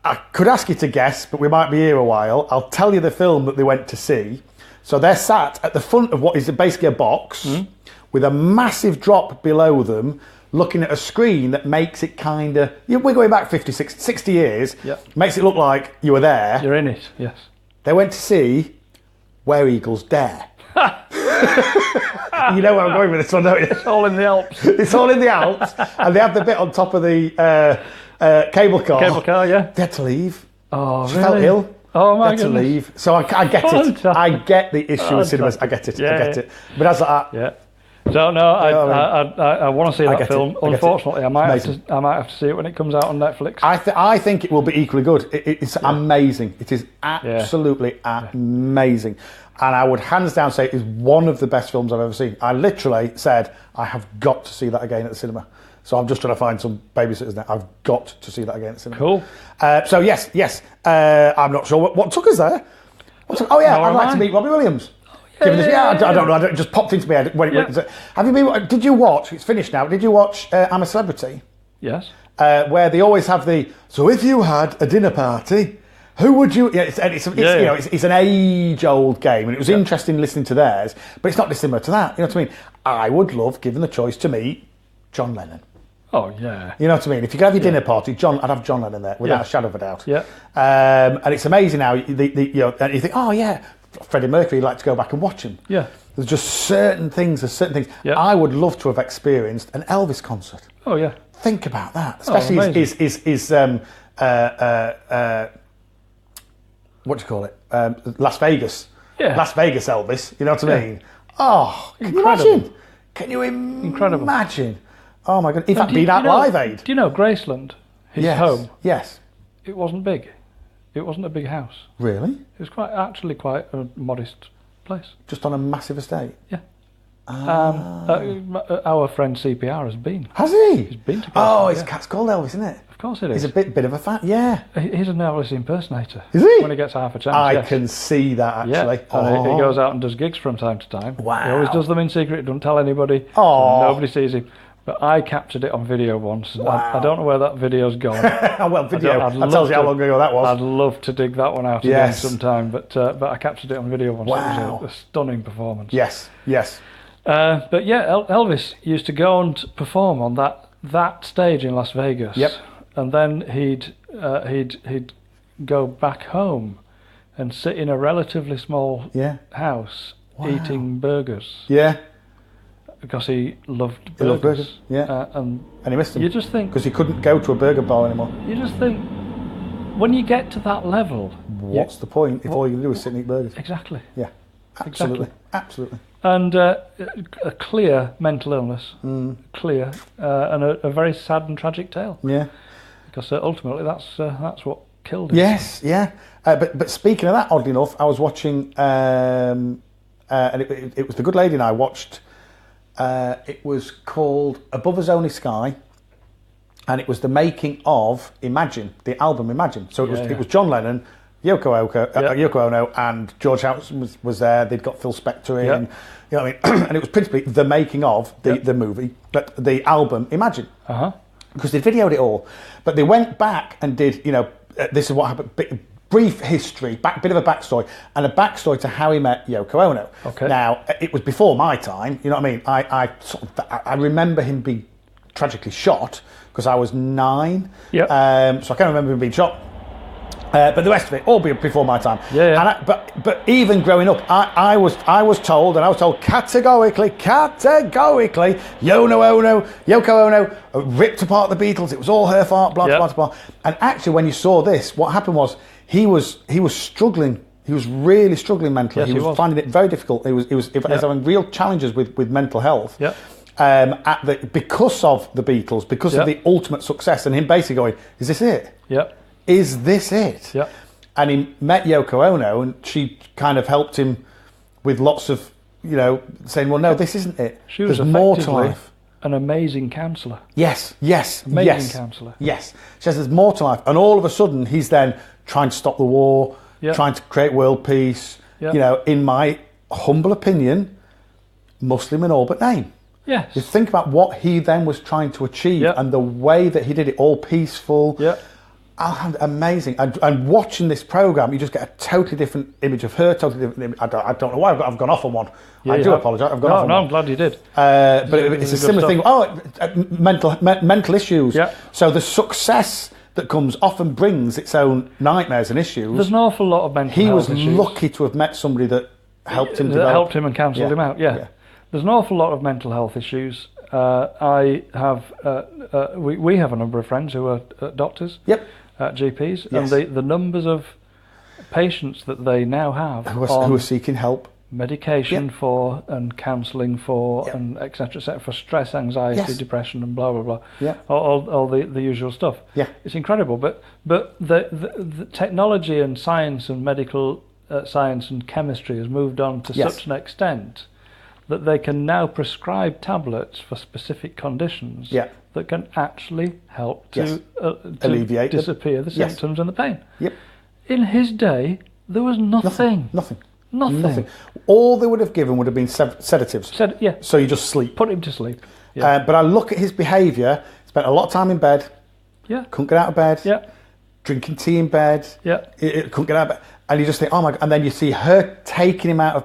I could ask you to guess, but we might be here a while. I'll tell you the film that they went to see. So they're sat at the front of what is basically a box with a massive drop below them, looking at a screen that makes it kind of... We're going back 50, 60 years. Yep. Makes it look like you were there. You're in it, yes. They went to see Where Eagles Dare. You know where I'm going with this one, don't you? It's all in the Alps. It's all in the Alps. And they have the bit on top of the cable car. Cable car, yeah. They had to leave. Oh, She really? felt ill. Oh, my Had to goodness. leave. So I get it. I get the issue with cinemas. I get it. Yeah, I get it. But as that... Yeah. So no, I want to see that film. Unfortunately, I might have to see it when it comes out on Netflix. I think it will be equally good. It's amazing. It is absolutely amazing. And I would hands down say it is one of the best films I've ever seen. I literally said, I have got to see that again at the cinema. So I'm just trying to find some babysitters now. I've got to see that again at the cinema. Cool. So yes. I'm not sure what took us there. I'd like to meet Robbie Williams. I don't know. It just popped into my head. Have you been? Did you watch? It's finished now. Did you watch I'm a Celebrity? Yes. Where they always have the. So if you had a dinner party, who would you? It's an age-old game, and it was interesting listening to theirs, but it's not dissimilar to that. You know what I mean? I would love, given the choice, to meet John Lennon. Oh yeah. You know what I mean? If you could have your dinner party, I'd have John Lennon there without a shadow of a doubt. Yeah. And it's amazing now. And you think, oh yeah. Freddie Mercury, you'd like to go back and watch him. Yeah. There's just certain things. Yeah. I would love to have experienced an Elvis concert. Oh yeah. Think about that, especially his what do you call it? Las Vegas. Yeah. Las Vegas Elvis. You know what I mean? Oh, can you imagine? Can you imagine? Oh my God! In fact, being at Live Aid. Do you know Graceland? His home. Yes. It wasn't big. It wasn't a big house. Really? It was quite a modest place. Just on a massive estate? Yeah. Our friend CPR has been. Has he? He's been to Graceland. Oh, his cat's called Elvis, isn't it? Of course it is. He's a bit of a fan, yeah. He's an Elvis impersonator. Is he? When he gets half a chance, I can see that, actually. Yeah. He goes out and does gigs from time to time. Wow. He always does them in secret, doesn't tell anybody. Oh. Nobody sees him. But I captured it on video once. Wow. I don't know where that video's gone. Well, video. That tells you how long ago that was. I'd love to dig that one out again sometime. But I captured it on video once. Wow. It was a stunning performance. Yes. But yeah, Elvis used to go and perform on that stage in Las Vegas. Yep. And then he'd go back home and sit in a relatively small house eating burgers. Yeah. because he loved burgers. Yeah. And he missed them. You just think... Because he couldn't go to a burger bar anymore. You just think, when you get to that level... What's the point if all you can do is sit and eat burgers? Exactly. Yeah. Absolutely. Exactly. Absolutely. And a clear mental illness. Clear. And a very sad and tragic tale. Yeah. Because ultimately that's what killed him. Yes, yeah. But speaking of that, oddly enough, I was watching, and it was the good lady and I watched, it was called Above Us Only Sky, and it was the making of Imagine, the album Imagine. So it was John Lennon, Yoko Ono, and George Harrison was there. They'd got Phil Spector in, you know what I mean? And it was principally the making of the movie, but the album Imagine. Because they videoed it all. But they went back and did, this is what happened, brief history, bit of a backstory, and a backstory to how he met Yoko Ono. Okay. Now, it was before my time, you know what I mean? I remember him being tragically shot, because I was 9. Yep. So I can't remember him being shot. But the rest of it, all before my time. Yeah. And but even growing up, I was told categorically, Yoko Ono ripped apart the Beatles. It was all her fault, blah blah blah. And actually, when you saw this, what happened was he was struggling. He was really struggling mentally. Yes, he was finding it very difficult. He was having real challenges with mental health. Yeah. Because of the Beatles, because of the ultimate success, and him basically going, "Is this it? Yeah. Is this it?" Yeah. And he met Yoko Ono, and she kind of helped him with lots of, saying, "Well, no, this isn't it. She was There's more to life." An amazing counsellor. Yes. Amazing counsellor. Yes. She says there's more to life, and all of a sudden he's then trying to stop the war, trying to create world peace. In my humble opinion, Muslim in all but name. Yes. You think about what he then was trying to achieve and the way that he did it, all peaceful. Yeah. Amazing. And watching this programme, you just get a totally different image of her, totally different image. I don't know why I've gone off on one. I do apologise. I've gone off on one. I'm glad you did. But it's a similar thing. Mental issues. Yeah. So the success that comes often brings its own nightmares and issues. There's an awful lot of mental health issues. He was lucky to have met somebody that helped him develop. That helped him and counselled him out, yeah. There's an awful lot of mental health issues. I have, we have a number of friends who are doctors, GPs, and the numbers of patients that they now have who are seeking help, medication for, and counselling for, and etc., for stress, anxiety, depression, and blah blah blah. All the usual stuff. It's incredible. But the technology and science and medical science and chemistry has moved on to such an extent that they can now prescribe tablets for specific conditions that can actually help to alleviate, disappear the symptoms and the pain. In his day, there was nothing. Nothing. All they would have given would have been sedatives. So you just sleep. Put him to sleep. But I look at his behaviour. Spent a lot of time in bed. Couldn't get out of bed. Drinking tea in bed. Couldn't get out of bed. And you just think, oh my God. And then you see her taking him out of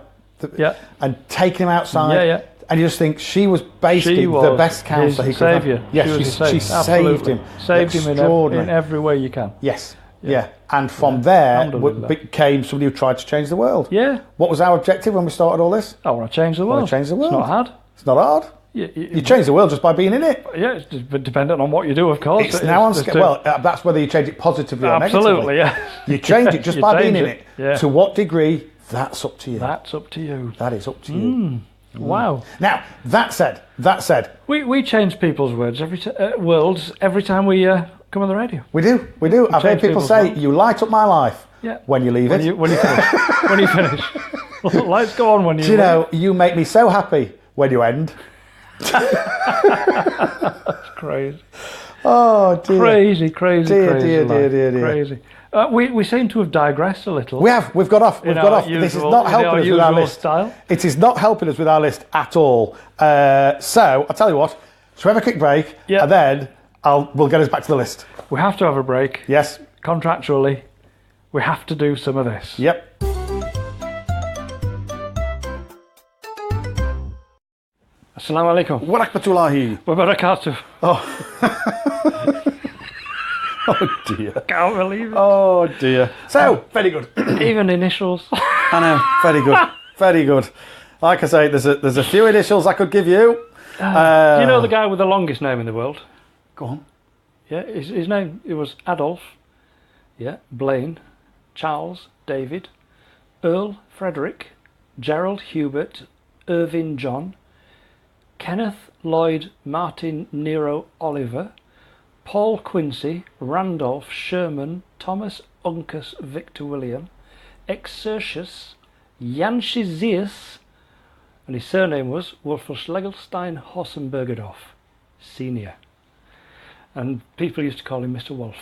and taking him outside. And you just think she was basically the best counsellor he could have. She saved him. Saved him in every way you can. And from there became somebody who tried to change the world. What was our objective when we started all this? I want to change the world. It's not hard. It's not hard. You change the world just by being in it. It's dependent on what you do, of course. It's now on scale. Well, that's whether you change it positively or negatively. You change it just by being in it. To what degree? That's up to you. That's up to you. That is up to you. Wow. Now, that said, we change people's worlds every time we come on the radio. We do. I've heard people say, "You light up my life." When you leave it. When you finish. When you finish. Lights go on when you. Do you know? You make me so happy when you end. That's crazy. Oh dear. Crazy. Dear. Crazy. We seem to have digressed a litle. We have. We've got off. This is not helping us with our list. Style. It is not helping us with our list at all. So I'll tell you what. Should we have a quick break? And then we'll get us back to the list. We have to have a break. Yes. Contractually, we have to do some of this. Yep. Assalamu alaikum. Wa rahmatullahi. Wa barakatuh. Oh dear. Can't believe it. Oh dear. So, very good. Even initials. I know. Very good. Very good. Like I say, there's a few initials I could give you. Do you know the guy with the longest name in the world? Go on. Yeah, his name, it was Adolf, Blaine, Charles, David, Earl, Frederick, Gerald, Hubert, Irving, John, Kenneth, Lloyd, Martin, Nero, Oliver, Paul, Quincy, Randolph, Sherman, Thomas, Uncas, Victor, William, Exercius, Janschizius, and his surname was Wolferschlegelstein Hossenbergerdorf, Senior. And people used to call him Mr. Wolf.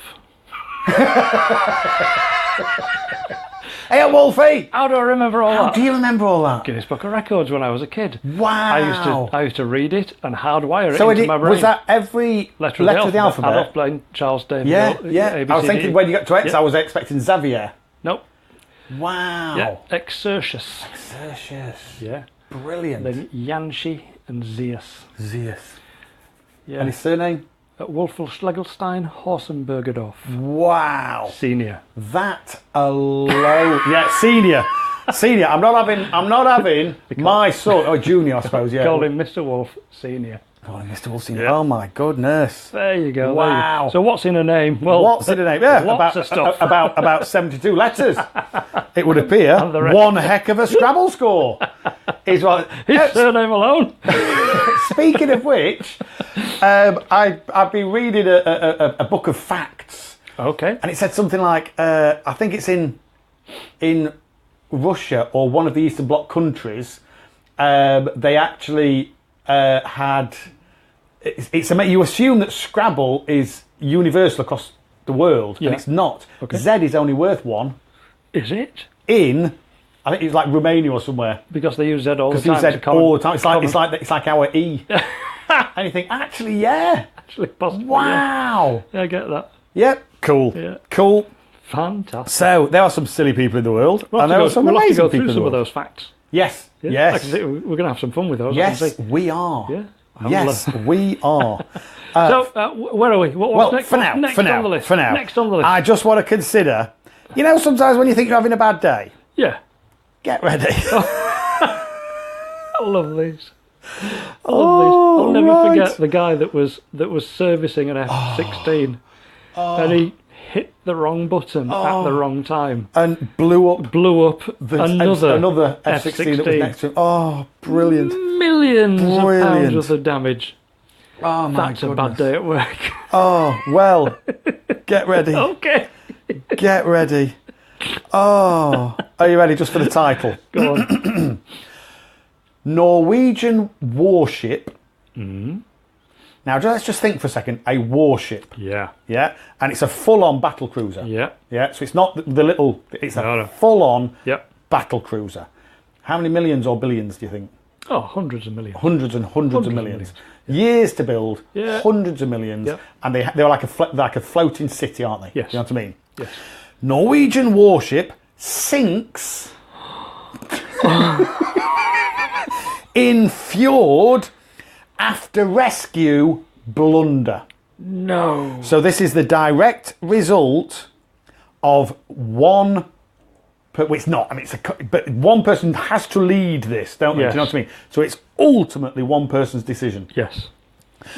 Hey, Wolfie! How do I remember all that? How do you remember all that? Guinness Book of Records when I was a kid. Wow! I used to read it and hardwire it into my brain. Was that every letter of the alphabet? Adolf, Blaine, Charles, David. Yeah. ABCDE. I was thinking when you got to X, I was expecting Xavier. Nope. Wow. Yeah. Exercius. Yeah. Brilliant. Then Janshi and Zeus. Yeah. Yeah. And his surname? Wolfelschlegelstein Horsenbergerdorf. Wow. Senior. That alone. Yeah, senior. Senior. I'm not having my son, or junior, I suppose, yeah. Call him Mr. Wolf Senior. Call him Mr. Wolf Senior. Yeah. Oh my goodness. There you go. Wow. So what's in a name? Well, what's in a name? Yeah, lots of stuff. About 72 letters. It would appear. One heck of a Scrabble score. Is what his surname alone. Speaking of which, I've been reading a book of facts. Okay. And it said something like, I think it's in Russia or one of the Eastern Bloc countries, they actually had. You assume that Scrabble is universal across the world, and it's not. Okay. Z is only worth one. Is it? I think it's like Romania or somewhere. Because they use Z all the time. Because they use Z all the time. It's like our E. And you think, actually, yeah. Actually, possibly. Wow. Yeah, I get that. Yep. Cool. Yeah. Cool. Fantastic. So there are some silly people in the world, and there are some amazing people in the world. Some of those facts. Yes. Yeah. Yes. We're going to have some fun with those. Yes, we are. Yeah. Yes, we are. So where are we? What's next? For now. Next on the list. Next on the list. I just want to consider. You know, sometimes when you think you're having a bad day. Yeah. Get ready. I love these. I'll never forget the guy that was servicing an F-16, and he hit the wrong button at the wrong time and blew up another F-16 that was next to him. Oh, brilliant! Millions of pounds worth of damage. Oh my That's a bad day at work. Oh well, get ready. Okay, get ready. Oh, are you ready just for the title? Go on. Norwegian warship. Now, let's just think for a second. A warship. Yeah. Yeah. And it's a full-on battle cruiser. Yeah. Yeah. So it's not the little. It's a full-on battle cruiser. How many millions or billions do you think? Oh, hundreds of millions. Hundreds and hundreds of millions. Years to build. Yeah. Hundreds of millions. Yep. And they're like a floating city, aren't they? Yes. You know what I mean? Yes. Norwegian warship sinks in fjord after rescue blunder. No. So this is the direct result of one. Well, it's not. I mean, but one person has to lead this, don't they? Yes. Do you know what I mean? So it's ultimately one person's decision. Yes.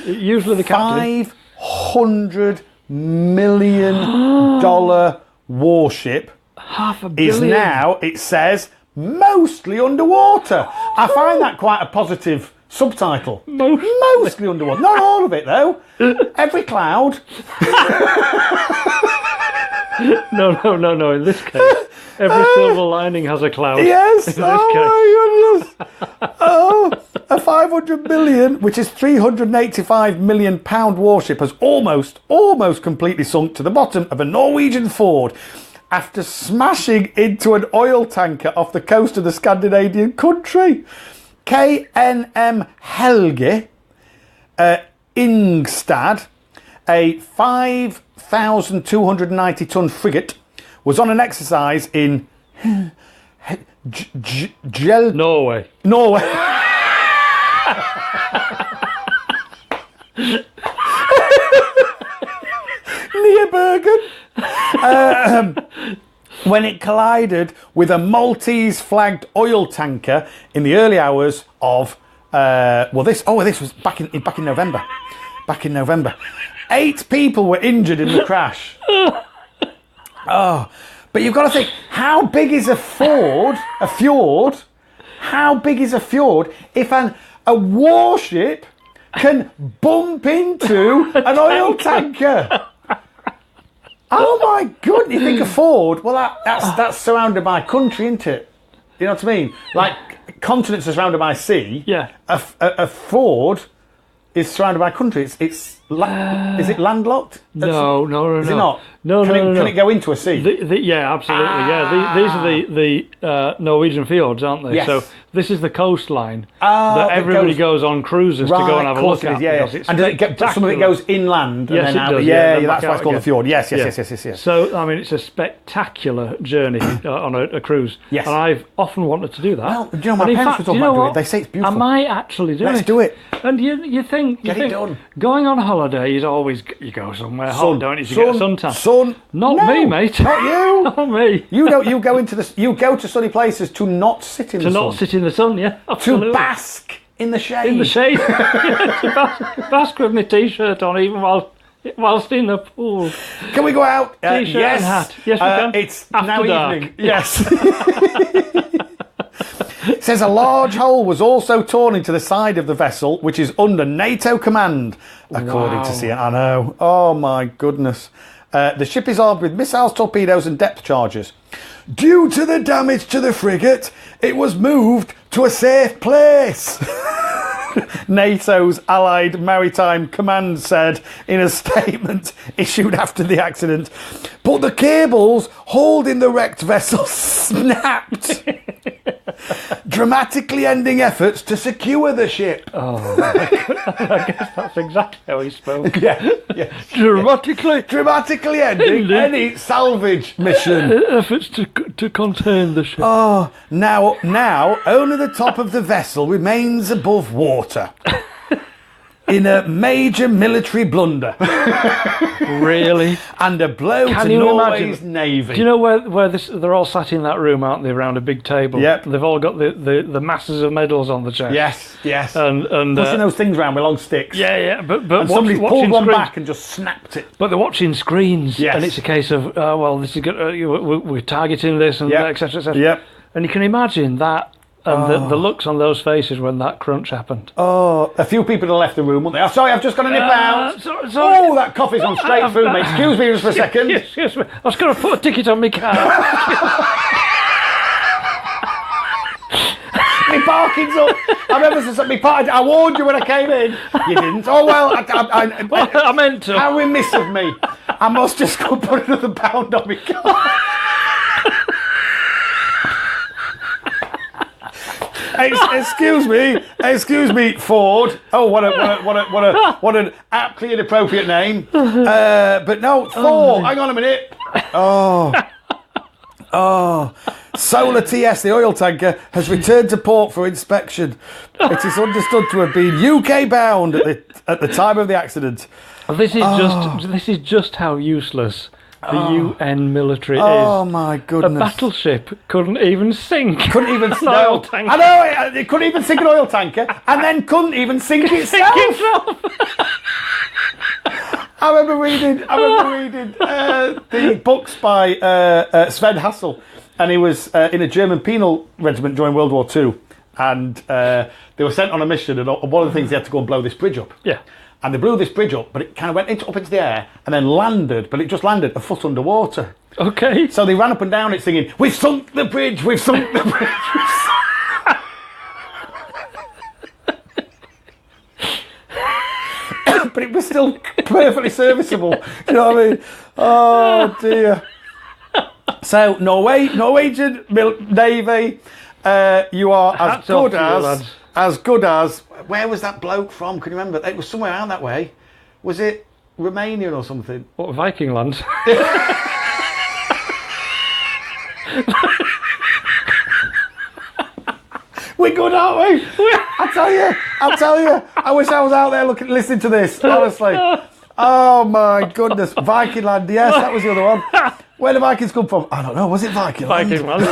Usually the captain. $500 million warship $500 million is now, it says, mostly underwater. I find that quite a positive subtitle. Mostly underwater. Not all of it, though. Every cloud. No. In this case, every silver lining has a cloud. Yes. My goodness. A 500 million, which is 385 million pound warship, has almost completely sunk to the bottom of a Norwegian fjord after smashing into an oil tanker off the coast of the Scandinavian country. KNM Helge Ingstad, a 5,290 ton frigate, was on an exercise in Norway. Near Bergen, when it collided with a Maltese-flagged oil tanker in the early hours of this was back in November. Back in November, 8 people were injured in the crash. But you've got to think, how big is a fjord? How big is a fjord if a warship can bump into an oil tanker? Oh my goodness! You think a fjord? Well, that's surrounded by country, isn't it? You know what I mean? Like continents are surrounded by sea. Yeah. A fjord is surrounded by country. Is it landlocked? No. Is it not? No. Can it go into a sea? Yeah, absolutely. These are the Norwegian fjords, aren't they? Yes. So this is the coastline that everybody goes on cruises to go and have a look at. Yeah. And some of it goes inland. Yes, and then it does. Yeah, that's why it's called a fjord. Yes. So, I mean, it's a spectacular journey on a cruise. Yes. And I've often wanted to do that. Well, do you know, my parents were talking about doing it. They say it's beautiful. I might actually do it. Let's do it. And you think it done. Going on holiday is always, you go somewhere hot, don't you, to get a suntan. Not me, mate. Not you. Not me. You go to sunny places to not sit in the sun. To not sit in the sun, yeah. Absolutely. To bask in the shade. In the shade. To bask with my t-shirt on, even whilst in the pool. Can we go out? T-shirt and hat. Yes, we can. It's after now dark. Evening. Yes. It says a large hole was also torn into the side of the vessel, which is under NATO command, according to CNN. I know. Oh my goodness. The ship is armed with missiles, torpedoes and depth charges. Due to the damage to the frigate, it was moved to a safe place. NATO's Allied Maritime Command said in a statement issued after the accident. But the cables holding the wrecked vessel snapped, dramatically ending efforts to secure the ship. Oh, I guess that's exactly how he spoke. Yeah. Dramatically ending any salvage mission. Efforts to contain the ship. Oh, now only the top of the vessel remains above water. In a major military blunder. Really? And a blow to Norway's navy. Do you know where they're all sat in that room, aren't they, around a big table? Yep. They've all got the masses of medals on the chest. Yes. And pushing those things around with long sticks. Yeah. But and somebody's pulled one back and just snapped it. But they're watching screens. Yes. And it's a case of, this is good, we're targeting this and etc. Yep. And you can imagine that. And the looks on those faces when that crunch happened. Oh, a few people had left the room, weren't they? Oh, sorry, I've just got to nip out. Sorry. Oh, that coffee's on straight through, mate. Excuse me just for a second. Excuse me. I was going to put a ticket on my car. My parking's up. I warned you when I came in. You didn't. Oh, well, I meant to. How remiss of me. I must just go put another pound on my car. Excuse me, Ford. Oh, what an aptly inappropriate name. But no, Ford. Hang on a minute. Solar TS, the oil tanker, has returned to port for inspection. It is understood to have been UK bound at the time of the accident. This is just how useless the UN military is. Oh my goodness! A battleship couldn't even sink. Couldn't even sink an oil tanker. I know it couldn't even sink an oil tanker, and then couldn't even sink itself. I remember reading the books by Sven Hassel, and he was in a German penal regiment during World War II, and they were sent on a mission, and one of the things they had to go and blow this bridge up. Yeah. And they blew this bridge up, but it kind of went up into the air and then landed, but it just landed a foot underwater. Okay. So they ran up and down it singing, "We've sunk the bridge, we've sunk the bridge." But it was still perfectly serviceable. You know what I mean? Oh dear. So Norwegian Navy, you are as good as. Where was that bloke from? Can you remember? It was somewhere around that way. Was it Romania or something? What, Viking land? We're good, aren't we? I'll tell you. I wish I was out there listening to this, honestly. Oh my goodness. Viking land, yes, that was the other one. Where do Vikings come from? I don't know. Was it Viking? Viking land.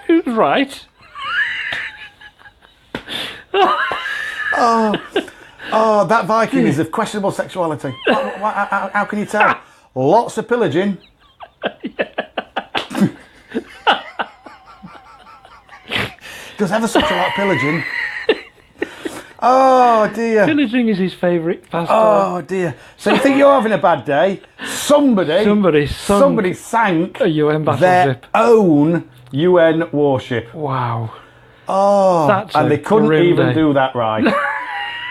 He was right. Oh, that Viking is of questionable sexuality. How can you tell? Lots of pillaging. Does ever such a lot of pillaging. Oh dear. Pillaging is his favourite pastime. Oh dear. So you think you're having a bad day? Somebody sank a UN battleship. Their own UN warship. Wow. Oh, that's and they couldn't even do that right.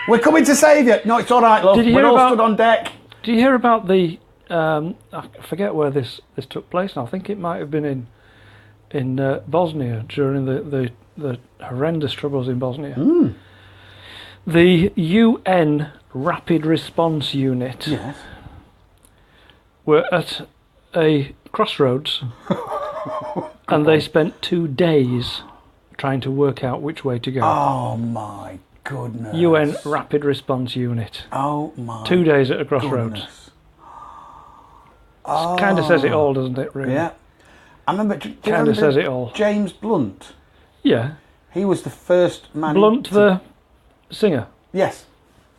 We're coming to save you. No, it's all right, love. We're all stood on deck. Did you hear about the? I forget where this took place. Now I think it might have been in Bosnia during the horrendous troubles in Bosnia. Mm. The UN Rapid Response Unit were at a crossroads and they spent 2 days trying to work out which way to go. Oh my goodness. UN Rapid Response Unit. Oh my 2 days at a crossroads. Oh. Kind of says it all, doesn't it, really? Yeah. I remember... Kind of says it all. James Blunt? Yeah. He was the first man... Blunt, the singer? Yes.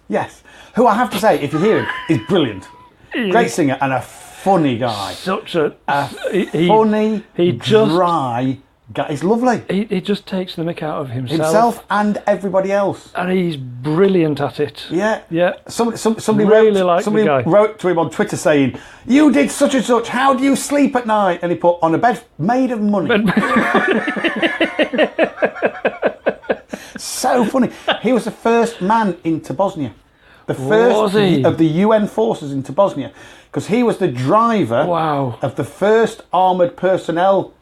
Yes. Who I have to say, if you hear him, is brilliant. Great singer and a funny guy. Such a funny, dry guy. He's lovely. He just takes the mick out of himself. Himself and everybody else. And he's brilliant at it. Yeah. Yeah. Somebody really wrote to him on Twitter saying, "You did such and such, how do you sleep at night?" And he put, "On a bed made of money." So funny. He was the first man into Bosnia. The first of the UN forces into Bosnia. Because he was the driver of the first armoured personnel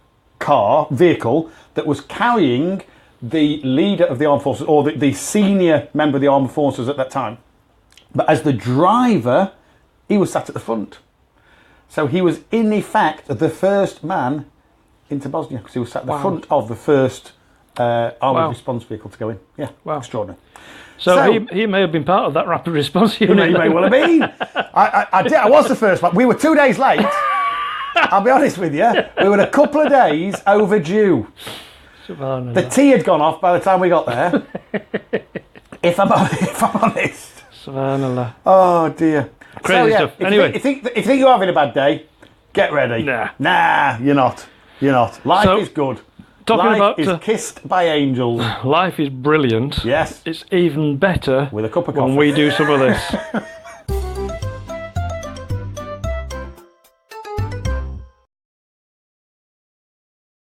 vehicle that was carrying the leader of the armed forces, or the senior member of the armed forces at that time. But as the driver, he was sat at the front. So he was, in effect, the first man into Bosnia, because he was sat at the front of the first armoured response vehicle to go in. Yeah, extraordinary. So he may have been part of that rapid response unit. He may well have been. I was the first one. We were 2 days late. I'll be honest with you. We were a couple of days overdue. The tea had gone off by the time we got there. if I'm honest. Subhanallah. Oh dear. Crazy stuff. Anyway, if you think you're having a bad day, get ready. Nah, you're not. Life is good. Life is kissed by angels. Life is brilliant. Yes. It's even better with a cup of coffee when we do some of this.